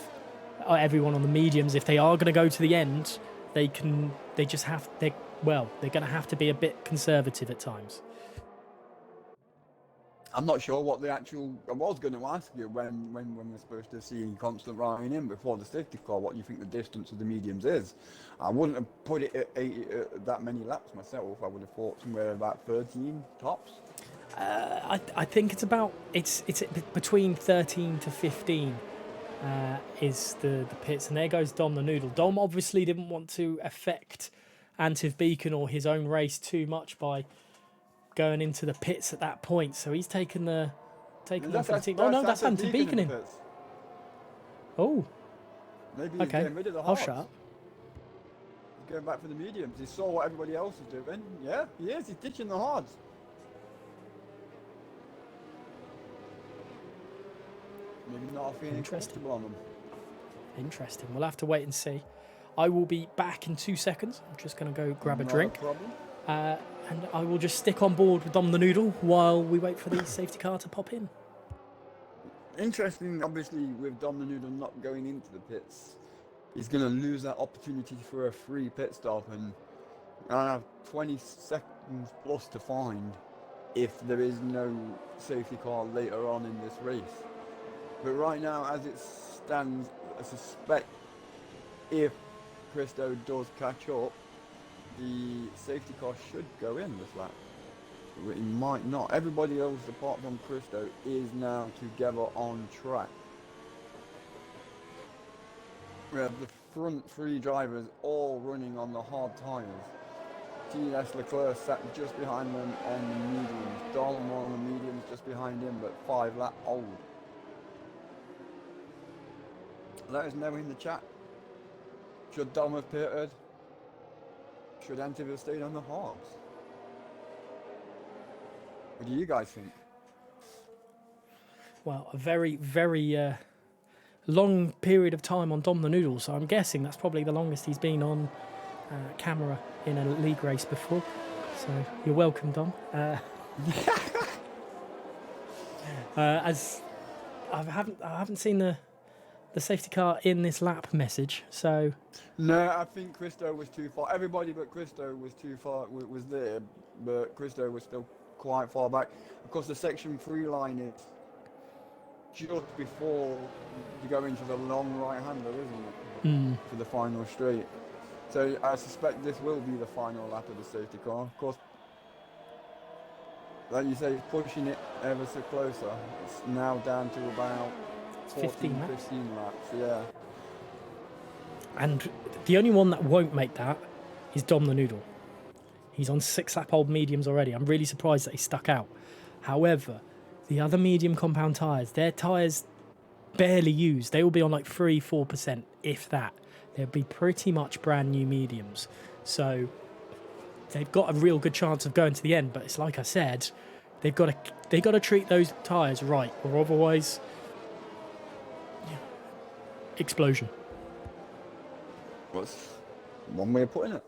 everyone on the mediums, if they are going to go to the end, they're going to have to be a bit conservative at times.
I'm not sure what the actual... I was going to ask you when we're supposed to see Constant Ryan in before the safety car, what you think the distance of the mediums is. I wouldn't have put it at that many laps myself. I would have thought somewhere about 13 tops.
I think it's between 13 to 15 is the pits, and there goes Dom the Noodle. Dom obviously didn't want to affect Antiv Beacon or his own race too much by going into the pits at that point, so he's taken them for the team. Oh no, that's Antiv Beacon in.
Oh, maybe he's getting rid of the
I'll shut up.
going back for the mediums. He saw what everybody else was doing. Yeah, he is. He's ditching the hards. Maybe not feeling comfortable on them.
Interesting. We'll have to wait and see. I will be back in 2 seconds. I'm just going to go grab a drink.
Problem.
And I will just stick on board with Dom the Noodle while we wait for the safety car to pop in.
Interesting, obviously, with Dom the Noodle not going into the pits, he's going to lose that opportunity for a free pit stop, and I have 20 seconds plus to find if there is no safety car later on in this race. But right now, as it stands, I suspect if Christo does catch up, the safety car should go in this lap. It might not. Everybody else apart from Christo is now together on track. We have the front three drivers all running on the hard tyres. T.S. Leclerc sat just behind them on the mediums. Dom on the mediums just behind him, but 5 lap old. Let us know in the chat. Should Dom have pitted? Should Antiv have stayed on the hards? What do you guys think?
Well, a very, very long period of time on Dom the Noodle, so I'm guessing that's probably the longest he's been on camera in a league race before. So you're welcome, Dom. As I haven't seen the safety car in this lap message, so
no, I think Christo was too far. Everybody but Christo was too far. Was there, but Christo was still quite far back. Of course, the section 3 line is just before you go into the long right-hander, isn't it? For the final straight. So I suspect this will be the final lap of the safety car. Of course, like you say, it's pushing it ever so closer. It's now down to about
15 laps.
15 laps, yeah.
And the only one that won't make that is Dom the Noodle. He's on 6-lap-old mediums already. I'm really surprised that he stuck out. However, the other medium compound tyres, their tyres barely used. They will be on like 3-4%, if that. They'll be pretty much brand new mediums. So they've got a real good chance of going to the end. But it's like I said, they've got to treat those tyres right, or otherwise, explosion.
What's one way of putting it?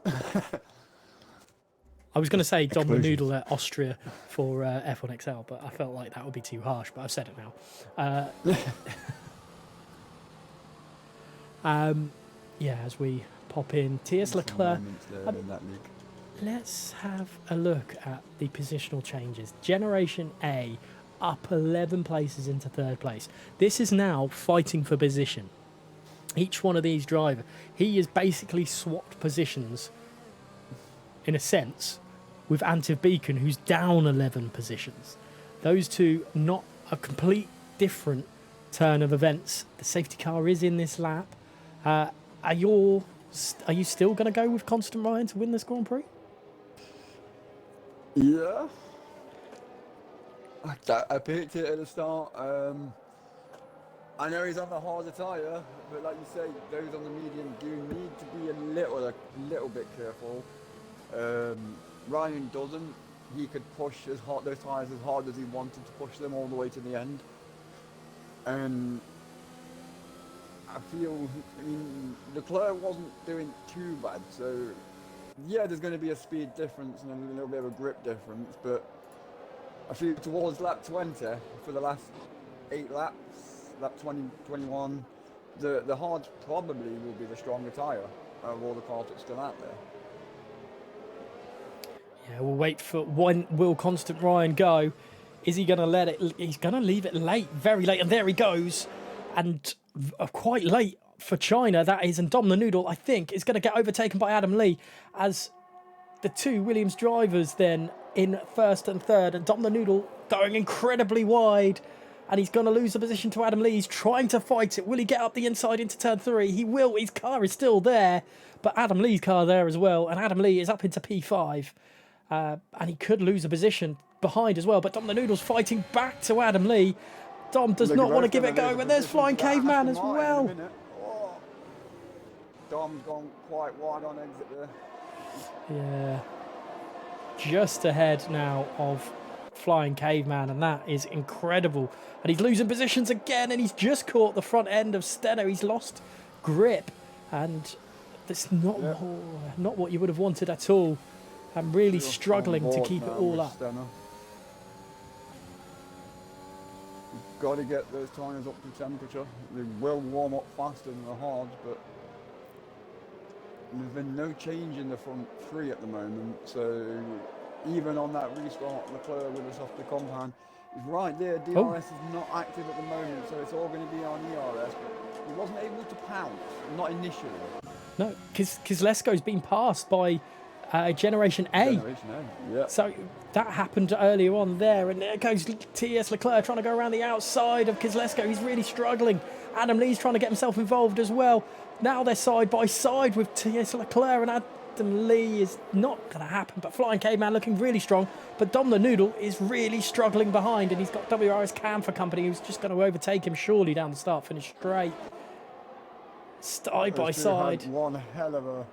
I was going to say Dom the Noodle at Austria for F1 XL, but I felt like that would be too harsh, but I've said it now. Yeah, as we pop in, T.S. Leclerc. Let's have a look at the positional changes. Generation A up 11 places into 3rd place. This is now fighting for position. Each one of these drivers, he has basically swapped positions, in a sense, with Antiv Beacon, who's down 11 positions. Those two, not a complete different turn of events. The safety car is in this lap. Are you still going to go with Constant Ryan to win this Grand Prix?
Yeah. I picked it at the start. I know he's on the harder tyre, but like you say, those on the medium do need to be a little bit careful. Ryan doesn't. He could push those tyres as hard as he wanted to push them all the way to the end. And I feel, Leclerc wasn't doing too bad, so yeah, there's going to be a speed difference and a little bit of a grip difference, but I feel towards lap 20, for the last 8 laps, lap 20, 21, the hards probably will be the stronger tyre of all the cars that's still out there.
Yeah, we'll wait for when will Constant Ryan go. Is he going to let it? He's going to leave it late, very late, and there he goes. And quite late for China, that is. And Dom the Noodle, I think, is going to get overtaken by Adam Lee as the two Williams drivers then in 1st and 3rd. And Dom the Noodle going incredibly wide. And he's going to lose the position to Adam Lee. He's trying to fight it. Will he get up the inside into turn 3? He will. His car is still there. But Adam Lee's car there as well. And Adam Lee is up into P5. And he could lose a position behind as well. But Dom the Noodle's fighting back to Adam Lee. Dom does not want to give it a go. But there's Flying Caveman as well.
Dom's gone quite wide on exit there.
Yeah. Just ahead now of Flying Caveman, and that is incredible. And he's losing positions again, and he's just caught the front end of Steno. He's lost grip, and that's not what you would have wanted at all. I'm really
Just
struggling
on
to
board
keep it
now
all
with
up.
Steno. You've got to get those tyres up to temperature. They will warm up faster than the hards, but there's been no change in the front three at the moment. So even on that restart, Leclerc with a softer compound is right there. DRS is not active at the moment, so it's all going to be on ERS. But he wasn't able to pounce, not initially.
No, because Lesko's been passed by Generation A.
Generation A, yeah.
So that happened earlier on there, and there goes T.S. Leclerc trying to go around the outside of Kezlesko. He's really struggling. Adam Lee's trying to get himself involved as well. Now they're side by side with T.S. Leclerc, and Adam Lee is not going to happen. But Flying Caveman looking really strong. But Dom the Noodle is really struggling behind, and he's got WRS Cam for company, who's just going to overtake him surely down the start-finish straight. Side by side.
One hell of a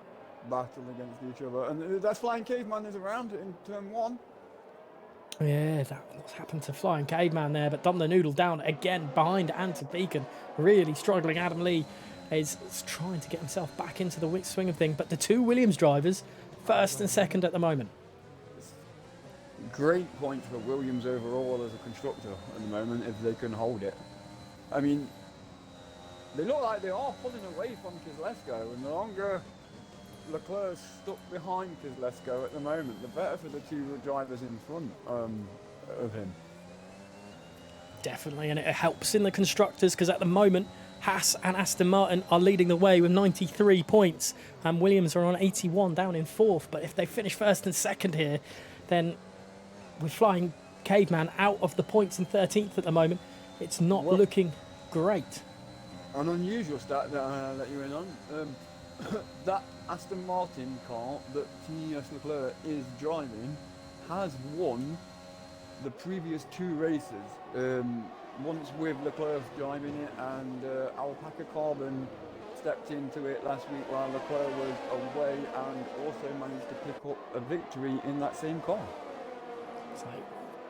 battle against each other, and that's Flying Caveman is around in turn one.
Yeah, what's happened to Flying Caveman there, but Dom the Noodle down again behind Anton Beacon, really struggling. Adam Lee is trying to get himself back into the swing of things, but the two Williams drivers, first and second at the moment.
Great point for Williams overall as a constructor at the moment, if they can hold it. I mean, they look like they are pulling away from Kezlesko, and the longer Leclerc's stuck behind Kezlesko at the moment, the better for the two drivers in front of him.
Definitely, and it helps in the constructors, because at the moment Haas and Aston Martin are leading the way with 93 points, and Williams are on 81, down in fourth. But if they finish first and second here, then with Flying Caveman out of the points in 13th at the moment, it's not looking great.
An unusual stat that I'll let you in on. That Aston Martin car that T.S. Leclerc is driving has won the previous two races. Once with Leclerc driving it, and Alpaca Carbon stepped into it last week while Leclerc was away, and also managed to pick up a victory in that same car.
So,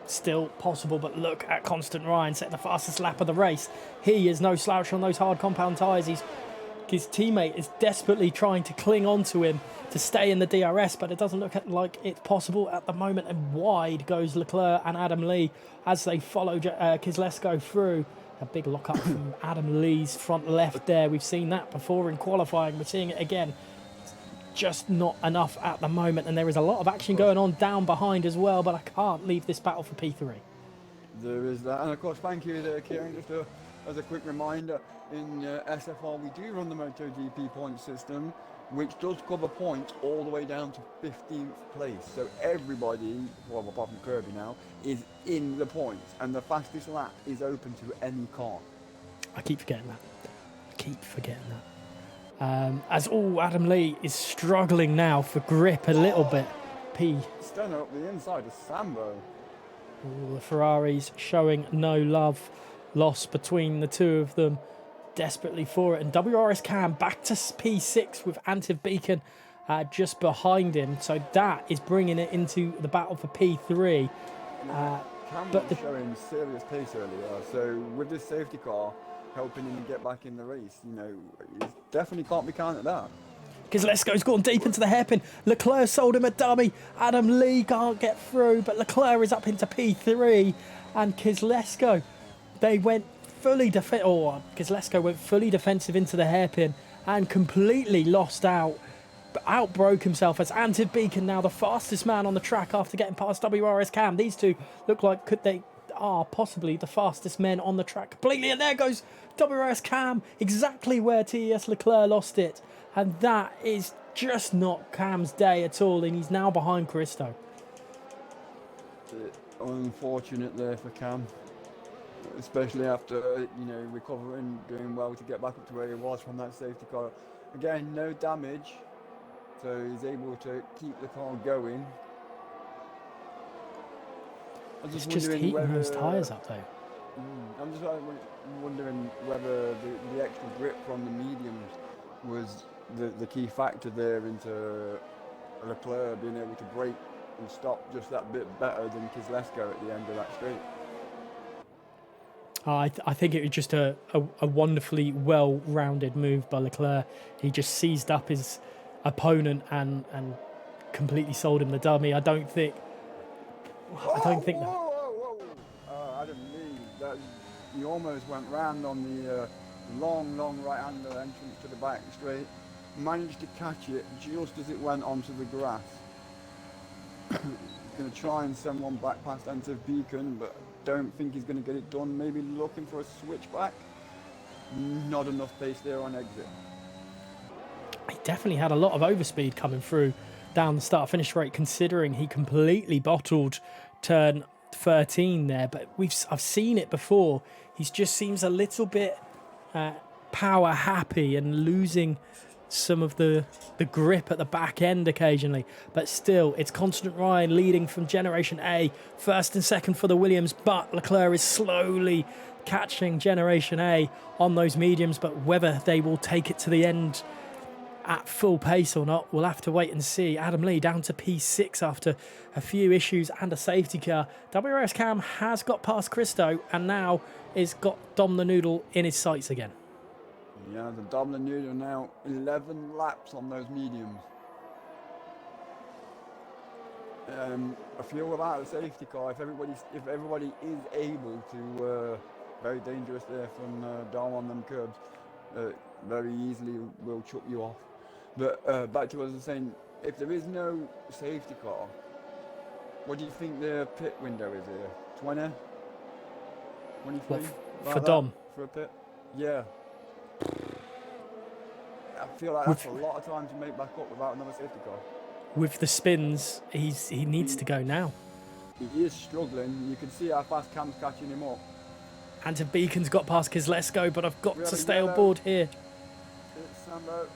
still possible, but look at Constant Ryan setting the fastest lap of the race. He is no slouch on those hard compound tyres. His teammate is desperately trying to cling on to him to stay in the DRS, but it doesn't look like it's possible at the moment. And wide goes Leclerc and Adam Lee as they follow Kezlesko through. A big lock-up from Adam Lee's front left there. We've seen that before in qualifying. We're seeing it again. Just not enough at the moment, and there is a lot of action going on down behind as well, but I can't leave this battle for P3.
There is that, and of course thank you there, Kieran. Just as a quick reminder, in SFR we do run the MotoGP point system, which does cover points all the way down to 15th place, so everybody, well apart from Kirby now, is in the points, and the fastest lap is open to any car.
I keep forgetting that. As Adam Lee is struggling now for grip a little bit.
Steno up the inside of Sambo.
The Ferraris showing no love lost between the two of them, desperately for it. And WRS Cam back to P6 with Antiv Beacon just behind him. So that is bringing it into the battle for P3.
Cam was showing serious pace earlier, so with this safety car helping him get back in the race, you know, he definitely can't be counted out.
Kezlesko's gone deep into the hairpin. Leclerc sold him a dummy. Adam Lee can't get through, but Leclerc is up into P3, and Kezlesko, they went fully Kezlesko went fully defensive into the hairpin and completely lost out. Outbroke himself as Antiv Beacon, now the fastest man on the track after getting past WRS Cam. These two look like are possibly the fastest men on the track completely, and there goes WRS Cam, exactly where T.S. Leclerc lost it, and that is just not Cam's day at all, and he's now behind Christo.
Unfortunate there for Cam, especially after, you know, recovering, doing well to get back up to where he was from that safety car. Again, no damage, so he's able to keep the car going.
It's just heating those tyres up though.
I'm just wondering whether the extra grip from the mediums was the key factor there into Leclerc being able to brake and stop just that bit better than Kizlesko at the end of that straight.
I think it was just a wonderfully well-rounded move by Leclerc. He just seized up his opponent and completely sold him the dummy. I don't think.
Whoa. Adam Lee, he almost went round on the long right-hander entrance to the back straight. Managed to catch it just as it went onto the grass. Going to try and send one back past Enter Beacon, but don't think he's going to get it done. Maybe looking for a switchback. Not enough pace there on exit.
He definitely had a lot of overspeed coming through down the start-finish rate, considering he completely bottled turn 13 there. But I've seen it before. He just seems a little bit power happy and losing some of the grip at the back end occasionally, but still it's Constant Ryan leading from Generation A, first and second for the Williams, but Leclerc is slowly catching Generation A on those mediums, but whether they will take it to the end at full pace or not, we'll have to wait and see. Adam Lee down to P6 after a few issues and a safety car. WRS Cam has got past Christo and now is got Dom the Noodle in his sights again.
Yeah, the Dom the Noodle now 11 laps on those mediums. I feel without a safety car, if everybody is able to, very dangerous there from Dom on them curbs, very easily will chuck you off. But back to what I was saying, if there is no safety car, what do you think the pit window is here? 20? 23?
For Dom?
For a pit? Yeah. I feel like that's a lot of time to make back up without another safety car.
With the spins, he needs to go now.
He is struggling. You can see how fast Cam's catching him up.
And Beacon's got past Kizlesko, but I've got to stay on board here.
It's Sambo.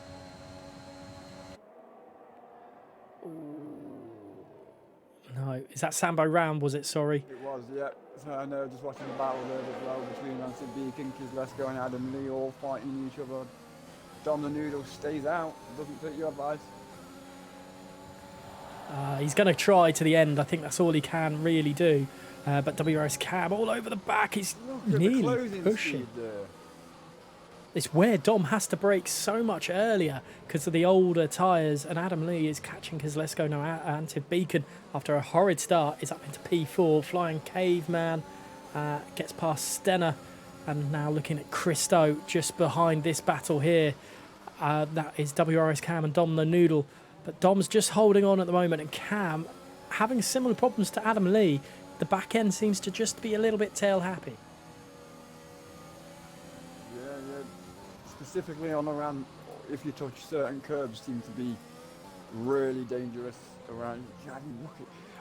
No, is that Sambo round, was it? Sorry.
It was, yeah. So I know, just watching the battle there as well between Nancy Beacon, Kizlesko and Adam Lee all fighting each other. Dom the Noodle stays out, doesn't take your advice.
He's going to try to the end. I think that's all he can really do. But WRS Cam all over the back. He's nearly pushing. It's where Dom has to brake so much earlier because of the older tyres, and Adam Lee is catching Kizlesko now. Antiv Beacon, after a horrid start, is up into P4. Flying Caveman gets past Stenner, and now looking at Christo just behind this battle here. That is WRS Cam and Dom the Noodle. But Dom's just holding on at the moment, and Cam having similar problems to Adam Lee. The back end seems to just be a little bit tail happy.
Yeah. Specifically on around, if you touch certain curbs, seem to be really dangerous around.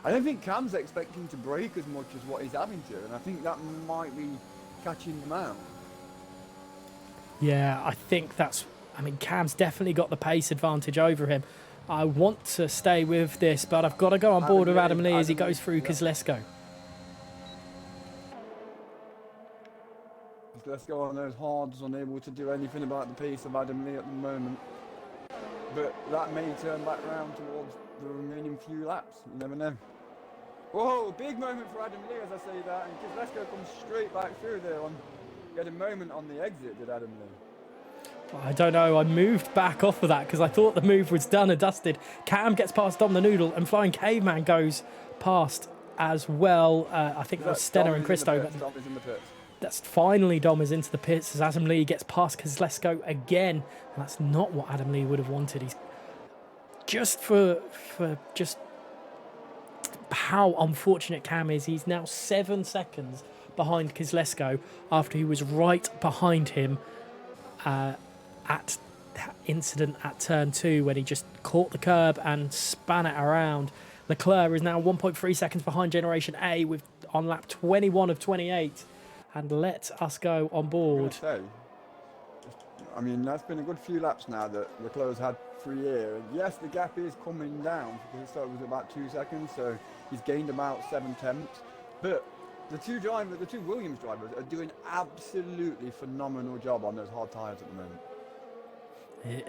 I don't think Cam's expecting to brake as much as what he's having to, and I think that might be catching him out.
Yeah, I think that's... I mean, Cam's definitely got the pace advantage over him. I want to stay with this, but I've got to go on board with Adam Lee as he goes through Kizlesko.
Kizlesko on those hards, unable to do anything about the pace of Adam Lee at the moment. But that may turn back round towards the remaining few laps. You never know. Whoa, big moment for Adam Lee as I say that, and Kizlesko comes straight back through there on... Get a moment on the exit, did Adam Lee?
I don't know, I moved back off of that because I thought the move was done and dusted. Cam gets past Dom the Noodle and Flying Caveman goes past as well. I think that was Stenner and Christo.
Dom is in the pits.
That's finally Dom is into the pits as Adam Lee gets past Kizlesko again. And that's not what Adam Lee would have wanted. He's just for just how unfortunate Cam is. He's now 7 seconds behind Kizlesko after he was right behind him at that incident at turn 2 when he just caught the curb and span it around. Leclerc is now 1.3 seconds behind Generation A with on lap 21 of 28. And let us go on board.
I mean, that's been a good few laps now that Leclerc's had free air. And yes, the gap is coming down because it started with about 2 seconds, so he's gained about 7/10. But the two Williams drivers are doing absolutely phenomenal job on those hard tyres at the moment.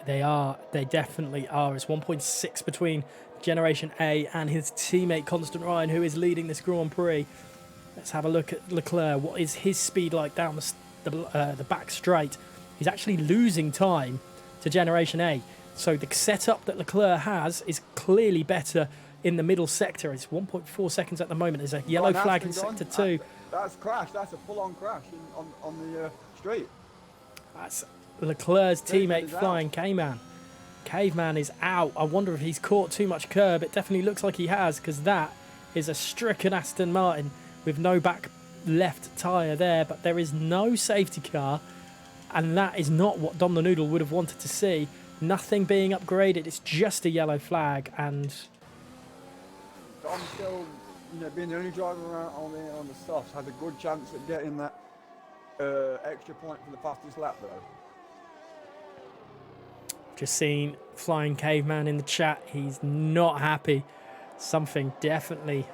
They are. They definitely are. It's 1.6 between Generation A and his teammate Constant Ryan, who is leading this Grand Prix. Let's have a look at Leclerc. What is his speed like down the back straight? He's actually losing time to Generation A. So the setup that Leclerc has is clearly better in the middle sector. It's 1.4 seconds at the moment. There's a yellow flag in sector 2.
That's crash. That's a full-on crash on the straight.
That's Leclerc's teammate flying Caveman. Caveman is out. I wonder if he's caught too much curb. It definitely looks like he has, because that is a stricken Aston Martin with no back left tyre there. But there is no safety car, and that is not what Dom the Noodle would have wanted to see. Nothing being upgraded. It's just a yellow flag, and
Dom still, being the only driver around on the softs, has a good chance at getting that extra point for the fastest lap, though.
Just seen Flying Caveman in the chat. He's not happy. Something definitely,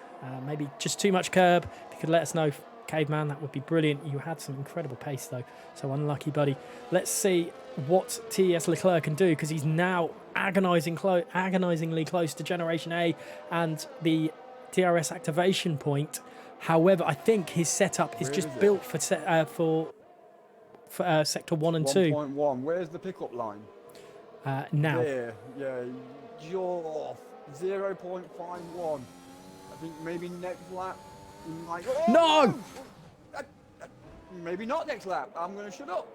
maybe just too much curb. If you could let us know, Caveman, that would be brilliant. You had some incredible pace, though. So unlucky, buddy. Let's see what TS Leclerc can do, because he's now agonizingly close to Generation A and the DRS activation point. However, I think his setup is just built for sector 1 and 2.
1.1. Where's the pickup line?
Now.
There, yeah, you're off. 0.51. I think maybe next lap.
No!
Maybe not next lap. I'm going to shut up.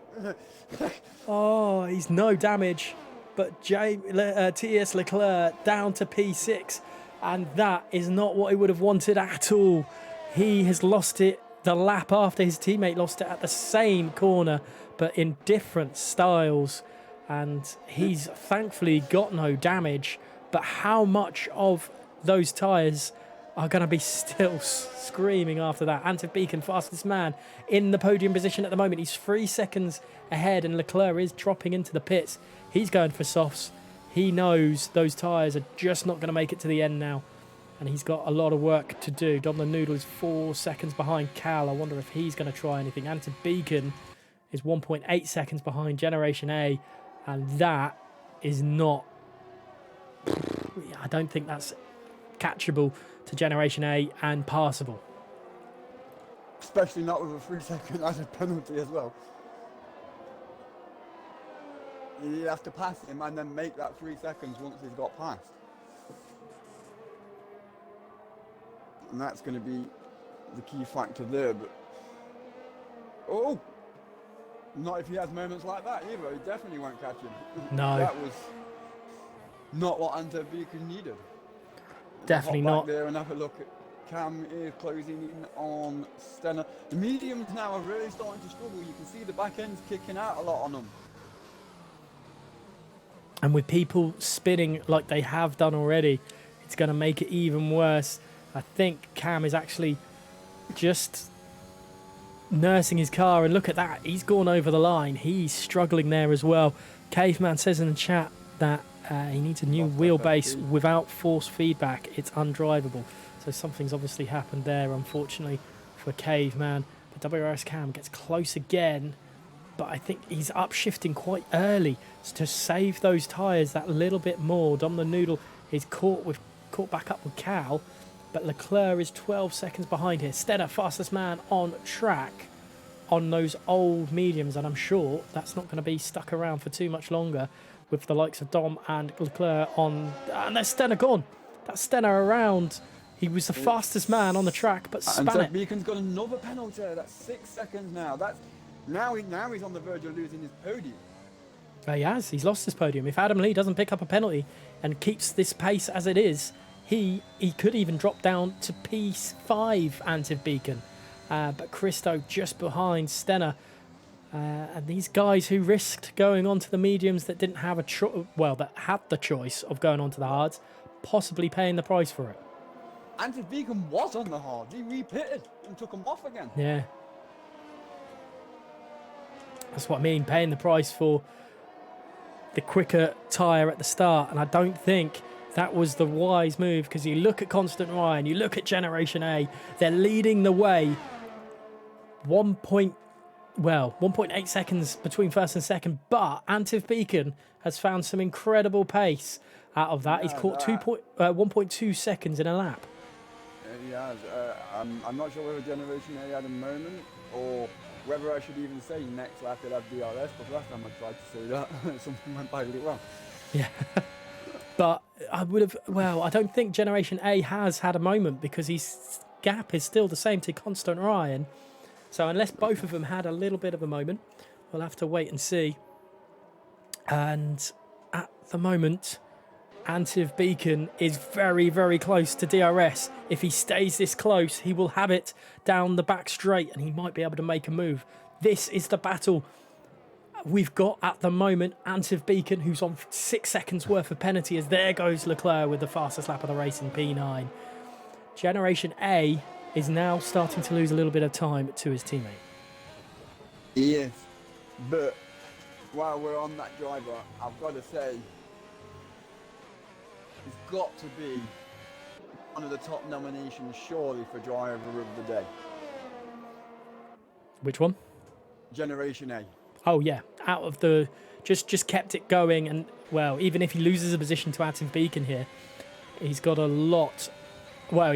Oh, he's no damage. But TS Leclerc down to P6. And that is not what he would have wanted at all. He has lost it the lap after his teammate lost it at the same corner, but in different styles. And he's thankfully got no damage. But how much of those tyres are going to be still screaming after that? Antef Beacon, fastest man in the podium position at the moment. He's 3 seconds ahead, and Leclerc is dropping into the pits. He's going for softs. He knows those tyres are just not going to make it to the end now, and he's got a lot of work to do. Dom the Noodle is 4 seconds behind Cal. I wonder if he's going to try anything. Antef Beacon is 1.8 seconds behind Generation A, and that is not... I don't think that's catchable to Generation A and passable.
Especially not with a 3 second added penalty as well. You have to pass him and then make that 3 seconds once he's got past. And that's going to be the key factor there. But not if he has moments like that either. He definitely won't catch him.
No.
That was not what Antef Beacon needed.
Definitely not.
There and have a look at Cam is closing in on Stenner. The mediums now are really starting to struggle. You can see the back end's kicking out a lot on them.
And with people spinning like they have done already, it's going to make it even worse. I think Cam is actually just nursing his car, and look at that, he's gone over the line. He's struggling there as well. Caveman says in the chat that he needs a new wheelbase without force feedback. It's undrivable. So something's obviously happened there, unfortunately, for Caveman. But WRS Cam gets close again, but I think he's upshifting quite early to save those tyres that little bit more. Dom the Noodle is caught back up with Cal, but Leclerc is 12 seconds behind here. Stenner, fastest man on track on those old mediums, and I'm sure that's not going to be stuck around for too much longer with the likes of Dom and Leclerc on. And there's Stenner gone. That's Stenner around. He was the fastest man on the track, but span it.
Beacon's got another penalty. That's 6 seconds now. Now he's on the verge of losing his podium.
He has. He's lost his podium. If Adam Lee doesn't pick up a penalty and keeps this pace as it is, he could even drop down to P5, Antef Beacon. But Christo just behind Stenner. And these guys who risked going on to the mediums that didn't have that had the choice of going on to the hards, possibly paying the price for it.
Antef Beacon was on the hard. He repitted and took him off again.
Yeah. That's what I mean, paying the price for the quicker tyre at the start. And I don't think that was the wise move, because you look at Constant Ryan, you look at Generation A, they're leading the way 1.2 well, 1.8 seconds between first and second, but Antiv Beacon has found some incredible pace out of that. He's
Yeah,
caught 1.2 seconds in a lap.
he has. I'm not sure whether Generation A at the moment, or whether I should even say next lap he'll have DRS, but last time I tried to say that, something went badly wrong.
Yeah. But I would have, well, I don't think Generation A has had a moment because his gap is still the same to Constant Ryan. So unless both of them had a little bit of a moment, we'll have to wait and see. And at the moment, Antiv Beacon is very, very close to DRS. If he stays this close, he will have it down the back straight and he might be able to make a move. This is the battle we've got at the moment. Antiv Beacon, who's on 6 seconds worth of penalty, as there goes Leclerc with the fastest lap of the race in P9. Generation A is now starting to lose a little bit of time to his teammate.
Yes, but while we're on that driver, I've got to say, he's got to be one of the top nominations, surely, for driver of the day.
Which one?
Generation A.
Oh yeah, out of the just kept it going, and well, even if he loses a position to Antiv Beacon here, he's got a lot. Well,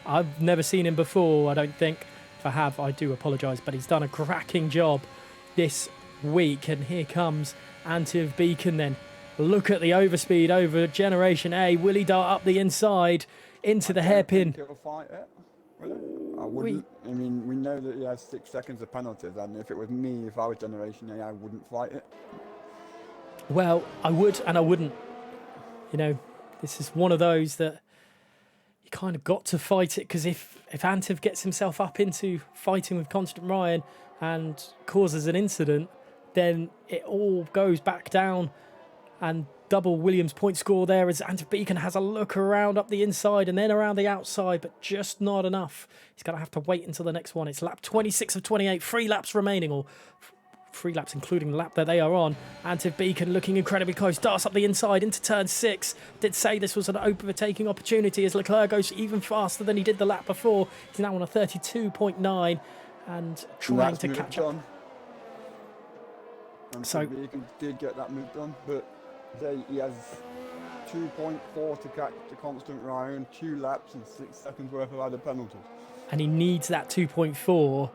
I've never seen him before, I don't think. If I have, I do apologise, but he's done a cracking job this week. And here comes Antiv Beacon then. Look at the overspeed over Generation A. Will he dart up the inside into the hairpin?
He'll fight it. I wouldn't. I mean, we know that he has 6 seconds of penalties, and if it was me, if I was Generation A, I wouldn't fight it.
Well, I would and I wouldn't. You know, this is one of those that you kind of got to fight it, because if Antiv gets himself up into fighting with Constant Ryan and causes an incident, then it all goes back down, and double Williams point score there as Antiv Beacon has a look around up the inside and then around the outside, but just not enough. He's going to have to wait until the next one. It's lap 26 of 28, 3 laps remaining, or 3 laps including the lap that they are on. Antiv Beacon looking incredibly close, darts up the inside into turn 6. Did say this was an overtaking opportunity as Leclerc goes even faster than he did the lap before. He's now on a 32.9 and trying to catch up.
So Beacon did get that move done, but he has 2.4 to catch the Constant Ryan, 2 laps and 6 seconds worth of added penalties.
And he needs that 2.4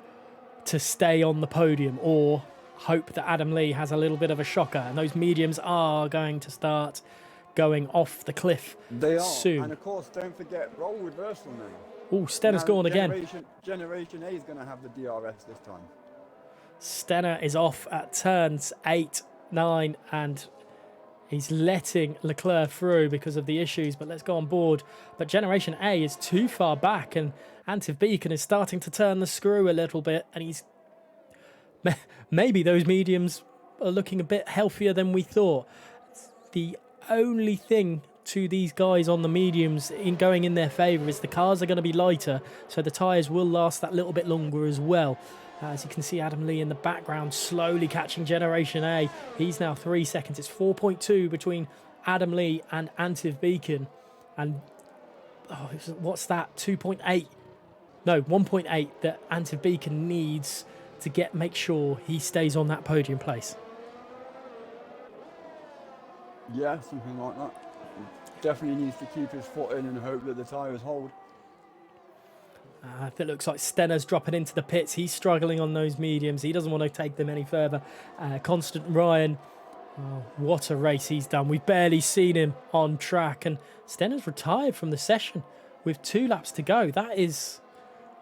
to stay on the podium, or hope that Adam Lee has a little bit of a shocker. And those mediums are going to start going off the cliff
they are
soon.
And of course, don't forget role reversal now.
Oh, Stenner's gone again.
Generation A is going to have the DRS this time.
Stenner is off at turns 8, 9, and he's letting Leclerc through because of the issues, but let's go on board. But Generation A is too far back, and Antiv Beacon is starting to turn the screw a little bit, and he's maybe those mediums are looking a bit healthier than we thought. The only thing to these guys on the mediums in going in their favour is the cars are going to be lighter, so the tyres will last that little bit longer as well. As you can see, Adam Lee in the background slowly catching Generation A. He's now 3 seconds. It's 4.2 between Adam Lee and Antiv Beacon. And what's that? 2.8? No, 1.8 that Antiv Beacon needs to make sure he stays on that podium place.
Yeah, something like that. He definitely needs to keep his foot in and hope that the tyres hold.
If it looks like Stenner's dropping into the pits, he's struggling on those mediums. He doesn't want to take them any further. Constant Ryan, what a race he's done. We've barely seen him on track, and Stenner's retired from the session with 2 laps to go. That is,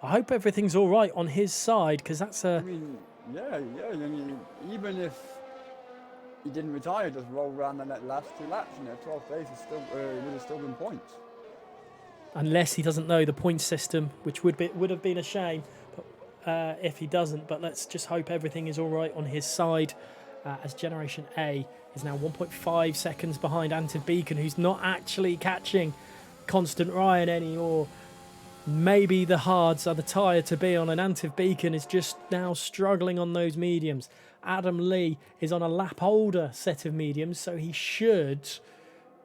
I hope everything's all right on his side, because that's a...
I mean, yeah. I mean, even if he didn't retire, just roll around in that last 2 laps, 12th place is still, would have still been points.
Unless he doesn't know the point system, which would have been a shame if he doesn't. But let's just hope everything is all right on his side, as Generation A is now 1.5 seconds behind Antiv Beacon, who's not actually catching Constant Ryan anymore. Maybe the hards are the tyre to be on, and Antiv Beacon is just now struggling on those mediums. Adam Lee is on a lap older set of mediums, so he should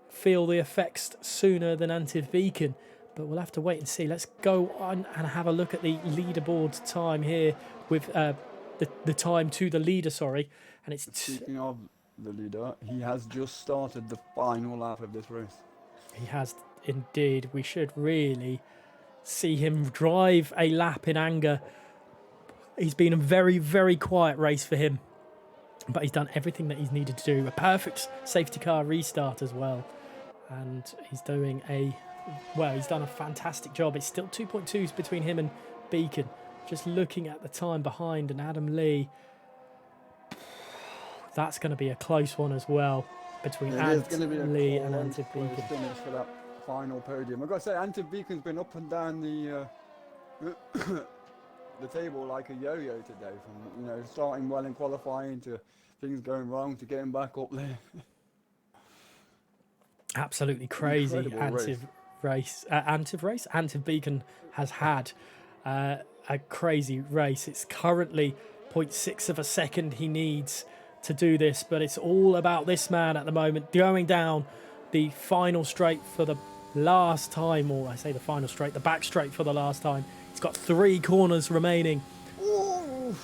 feel the effects sooner than Antiv Beacon. But we'll have to wait and see. Let's go on and have a look at the leaderboard time here with the time to the leader. Sorry, and it's
Speaking of the leader, he has just started the final lap of this race.
he has indeed. We should really see him drive a lap in anger. He's been a very, very quiet race for him, but he's done everything that he's needed to do. A perfect safety car restart as well, and he's doing he's done a fantastic job. It's still 2.2s between him and Beacon. Just looking at the time behind, and Adam Lee, that's going to be a close one as well between Adam Lee and Anton Beacon.
Finish for that final podium. I've got to say, Anton Beacon's been up and down the table like a yo-yo today, from starting well in qualifying to things going wrong to getting back up there.
Absolutely crazy. Antiv Beacon has had a crazy race. It's currently 0.6 of a second he needs to do this, but it's all about this man at the moment, going down the final straight for the last time, or I say the final straight, the back straight for the last time. He's got 3 corners remaining.
Ooh.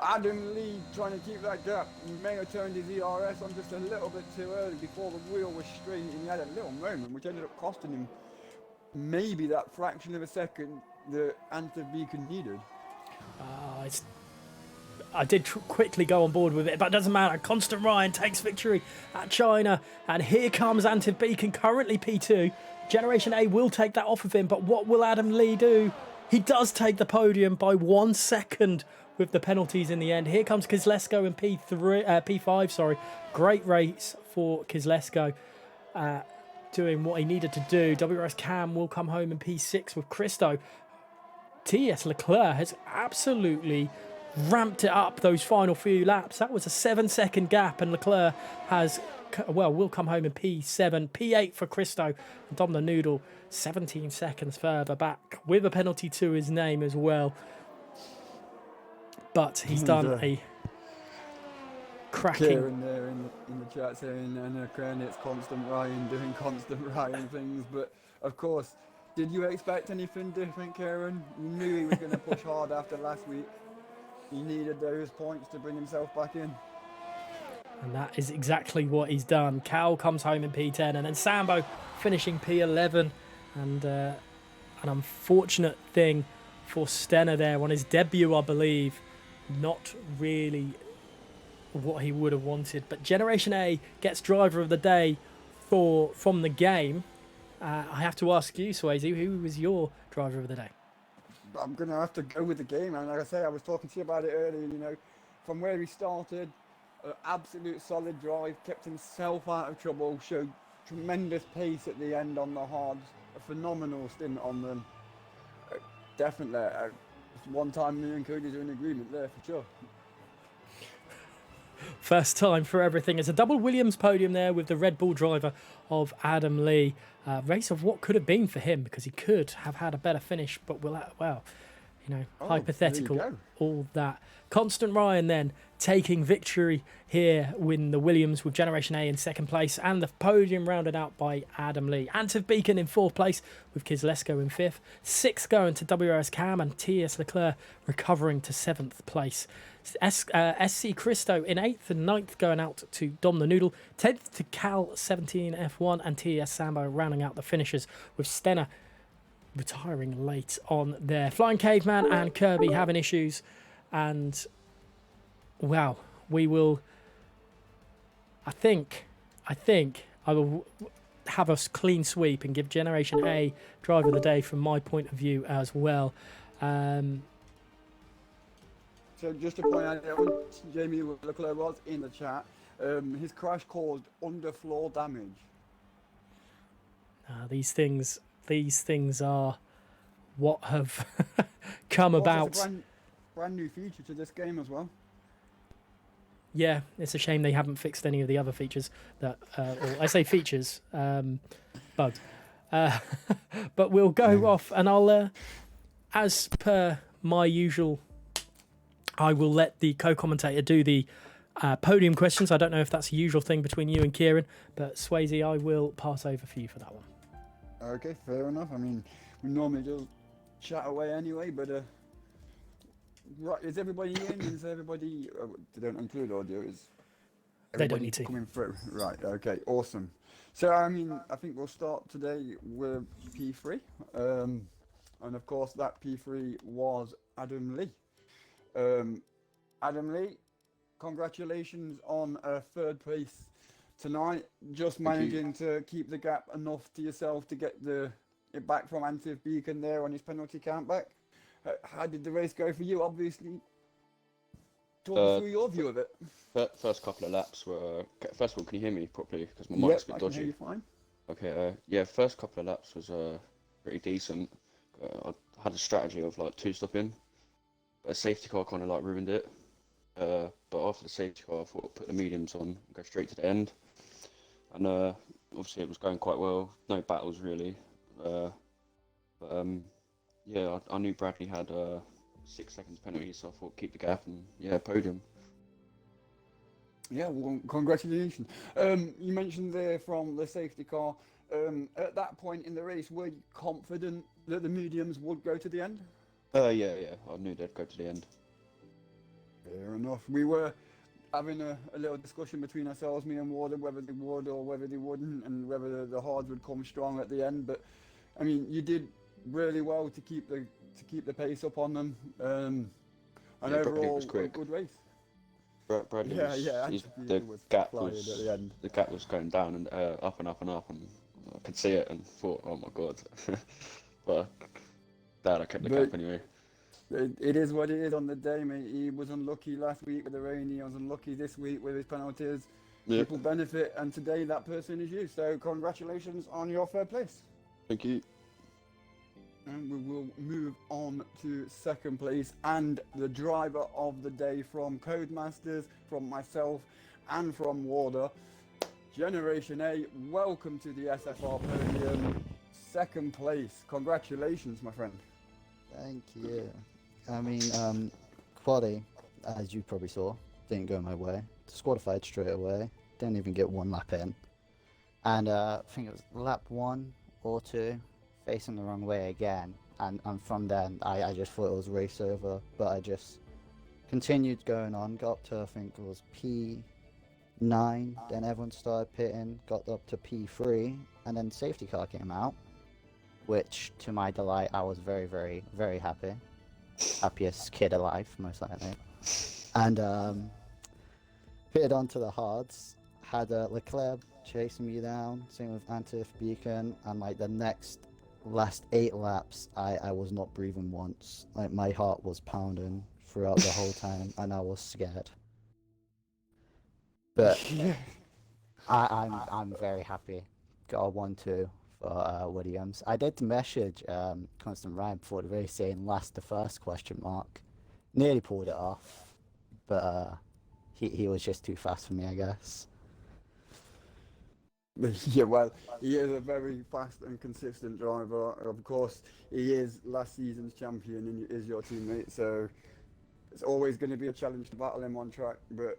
Adam Lee trying to keep that gap. He may have turned his ERS on just a little bit too early before the wheel was straight, and he had a little moment which ended up costing him maybe that fraction of a second that Anton Beacon needed.
I did quickly go on board with it, but it doesn't matter. Constant Ryan takes victory at China, and here comes Anton Beacon, currently P2. Generation A will take that off of him, but what will Adam Lee do? He does take the podium by 1 second with the penalties in the end. Here comes Kislesko in P5. Sorry, great race for Kislesko, doing what he needed to do. WRS Cam will come home in P6 with Christo. TS Leclerc has absolutely ramped it up those final few laps. That was a 7-second gap, and Leclerc will come home in P7. P8 for Christo. Dom the Noodle 17 seconds further back with a penalty to his name as well. But he's done a cracking...
Kieran there in the chat saying, and it's Constant Ryan doing Constant Ryan things, but of course, did you expect anything different, Kieran? You knew he was going to push hard after last week. He needed those points to bring himself back in.
And that is exactly what he's done. Cal comes home in P10, and then Sambo finishing P11. And an unfortunate thing for Stenner there on his debut, I believe. Not really what he would have wanted. But Generation A gets driver of the day from the game. I have to ask you, Swayze, who was your driver of the day?
I'm going to have to go with the game, and like I say, I was talking to you about it earlier, from where he started, absolute solid drive, kept himself out of trouble, showed tremendous pace at the end on the hards, a phenomenal stint on them. Definitely, one time me and Cody's are in agreement there for sure.
First time for everything. It's a double Williams podium there with the Red Bull driver of Adam Lee. Race of what could have been for him, because he could have had a better finish, but hypothetical, all that. Constant Ryan then taking victory here with the Williams with Generation A in 2nd place, and the podium rounded out by Adam Lee. Anton Beacon in 4th place with Kislesko in 5th. 6th going to WRS Cam, and TS Leclerc recovering to 7th place. SC Christo in 8th, and 9th going out to Dom the Noodle. 10th to Cal 17 F1, and TS Sambo rounding out the finishers with Stenner retiring late on there. Flying Caveman and Kirby having issues, and wow, we will... I think I will have a clean sweep and give Generation A driver of the day from my point of view as well.
So just to point out, Jamie Leclerc was in the chat. His crash caused underfloor damage.
These things are what have come about.
It's a brand new feature to this game as well.
Yeah, it's a shame they haven't fixed any of the other features that, or I say features, bugs. But we'll go off, and I'll, as per my usual, I will let the co-commentator do the podium questions. I don't know if that's a usual thing between you and Kieran, but Swayze, I will pass over for you for that one.
Okay, fair enough. I mean, we normally just chat away anyway, but Right, is everybody in? Is everybody? They don't include audio. Is
They don't
everybody
need to.
coming through? Right. Okay. Awesome. So I mean, I think we'll start today with P3, and of course that P3 was Adam Lee. Um, Adam Lee, congratulations on third place tonight. Just
Thank you.
managing to keep the gap enough to yourself to get it back from Antith Beacon there on his penalty count back. How did the race go for you? Obviously, talk us through your view of it.
First couple of laps were. First of all, can you hear me properly? Because my
Yep,
mic's a bit
I can hear
dodgy.
you fine.
Okay. Yeah. First couple of laps was pretty decent. I had a strategy of like two stopping, but a safety car kind of like ruined it. But after the safety car, I thought I'd put the mediums on and go straight to the end. And obviously it was going quite well. No battles really. But yeah, I knew Bradley had 6 seconds penalty, so I thought keep the gap and yeah, podium.
Yeah, well, congratulations. You mentioned there from the safety car. At that point in the race, were you confident that the mediums would go to the end?
Yeah, I knew they'd go to the end.
Fair enough. We were having a little discussion between ourselves, me and Warden, whether they would or whether they wouldn't, and whether the hards would come strong at the end. But I mean, you did really well to keep the pace up on them, and
Yeah, Bradley
overall
was
a
quick.
good race.
Bradley
Yeah,
was,
yeah.
the
was
gap
flying
was
at the end.
the gap was going down and up and up and up, and I could see it and thought, oh my god. But glad I kept the gap anyway.
It is what it is on the day, mate. He was unlucky last week with the rain. He was unlucky this week with his penalties.
Yeah.
People benefit, and today that person is you. So congratulations on your third place.
Thank you.
And we will move on to second place and the driver of the day from Codemasters, from myself, and from Warder. Generation A, welcome to the SFR podium. Second place. Congratulations, my friend.
Thank you. I mean, quali, as you probably saw, didn't go my way. Disqualified straight away. Didn't even get one lap in. And I think it was lap 1 or 2, facing the wrong way again. And from then, I just thought it was race over. But I just continued going on. Got up to, I think it was P9. Then everyone started pitting. Got up to P3. And then safety car came out. Which, to my delight, I was very, very, very happy. Happiest kid alive, most likely. And pitted onto the hards. Had Leclerc chasing me down. Same with Antith Beacon. And like the last 8 laps, I was not breathing once. Like my heart was pounding throughout the whole time, and I was scared. But I'm very happy. Got a 1-2. For Williams. I did message Constant Ryan before the race saying last the first question mark. Nearly pulled it off, but he was just too fast for me, I guess.
Yeah, well, he is a very fast and consistent driver. Of course, he is last season's champion and is your teammate, so it's always going to be a challenge to battle him on track. But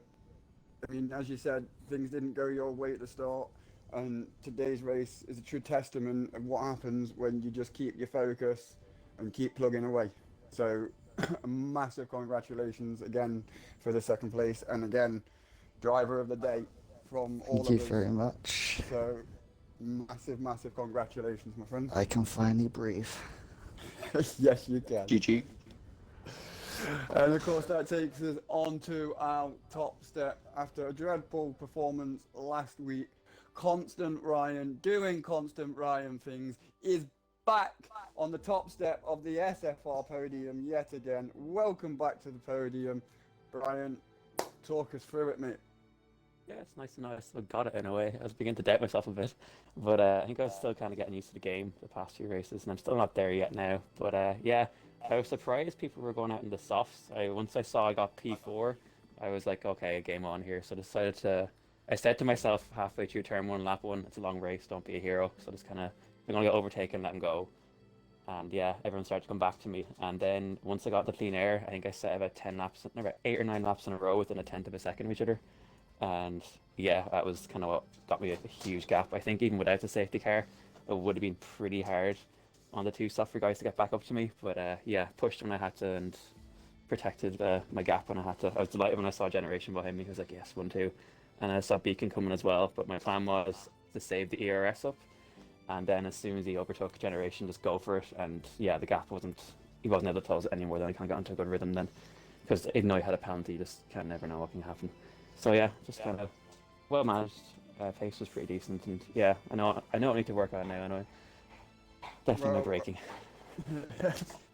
I mean, as you said, things didn't go your way at the start. And today's race is a true testament of what happens when you just keep your focus and keep plugging away. So, a massive congratulations again for the second place, and again, driver of the day from all of us.
Thank you very much.
So, massive congratulations, my friend.
I can finally breathe.
Yes, you can.
GG.
And of course, that takes us on to our top step after a dreadful performance last week. Constant Ryan, doing Constant Ryan things, is back on the top step of the SFR podium yet again. Welcome back to the podium. Brian, talk us through it, mate.
Yeah, it's nice to know I still got it in a way. I was beginning to doubt myself a bit, but I think I was still kind of getting used to the game the past few races, and I'm still not there yet now. But yeah, I was surprised people were going out in the softs. Once I saw I got P4, I was like, okay, game on here. So I said to myself halfway through turn 1, lap 1, it's a long race, don't be a hero. So just kind of, I'm going to get overtaken, let him go. And yeah, everyone started to come back to me. And then once I got the clean air, I think I set about 8 or 9 laps in a row within a tenth of a second of each other. And yeah, that was kind of what got me a huge gap. I think even without the safety car, it would have been pretty hard on the 2 softer guys to get back up to me. But yeah, pushed when I had to, and protected my gap when I had to. I was delighted when I saw Generation behind me. I was like, yes, 1-2. And I saw Beacon coming as well. But my plan was to save the ERS up. And then as soon as he overtook Generation, just go for it. And yeah, the gap he wasn't able to close it anymore. Then I kind of got into a good rhythm then. Because even though he had a penalty, you just kind of never know what can happen. So yeah, just kind of well managed. Pace was pretty decent. And yeah, I know I need to work on it now anyway. Definitely no braking.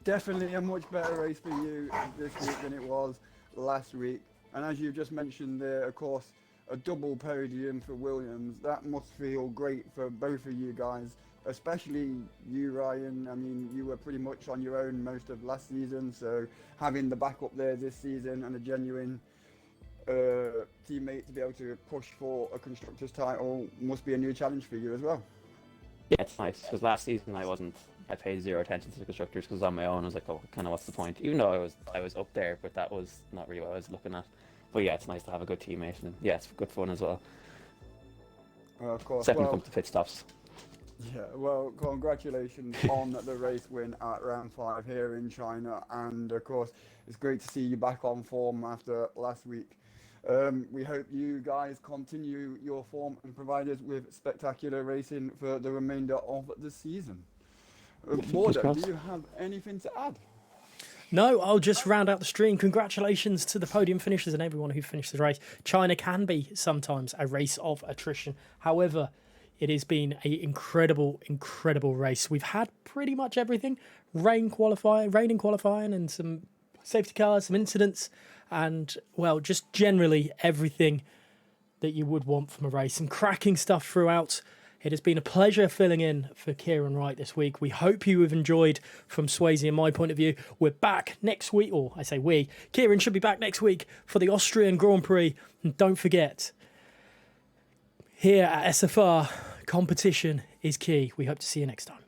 Definitely a much better race for you this week than it was last week. And as you just mentioned there, of course, a double podium for Williams. That must feel great for both of you guys, especially you, Ryan. I mean, you were pretty much on your own most of last season, so having the backup there this season and a genuine teammate to be able to push for a constructors title must be a new challenge for you as well.
Yeah, it's nice because last season I paid zero attention to the constructors because on my own I was like, oh, kind of what's the point? Even though I was up there, but that was not really what I was looking at. But yeah, it's nice to have a good teammate, and yeah, it's good fun as well.
Of course.
Except when it comes to pit stops.
Yeah, well, congratulations on the race win at round 5 here in China, and of course, it's great to see you back on form after last week. We hope you guys continue your form and provide us with spectacular racing for the remainder of the season. Border, do you have anything to add?
No, I'll just round out the stream. Congratulations to the podium finishers and everyone who finished the race. China can be sometimes a race of attrition. However, it has been an incredible, incredible race. We've had pretty much everything. Rain in qualifying and some safety cars, some incidents, and, well, just generally everything that you would want from a race. Some cracking stuff throughout. It has been a pleasure filling in for Kieran Wright this week. We hope you have enjoyed from Swayze and my point of view. We're back next week, or I say we. Kieran should be back next week for the Austrian Grand Prix. And don't forget, here at SFR, competition is key. We hope to see you next time.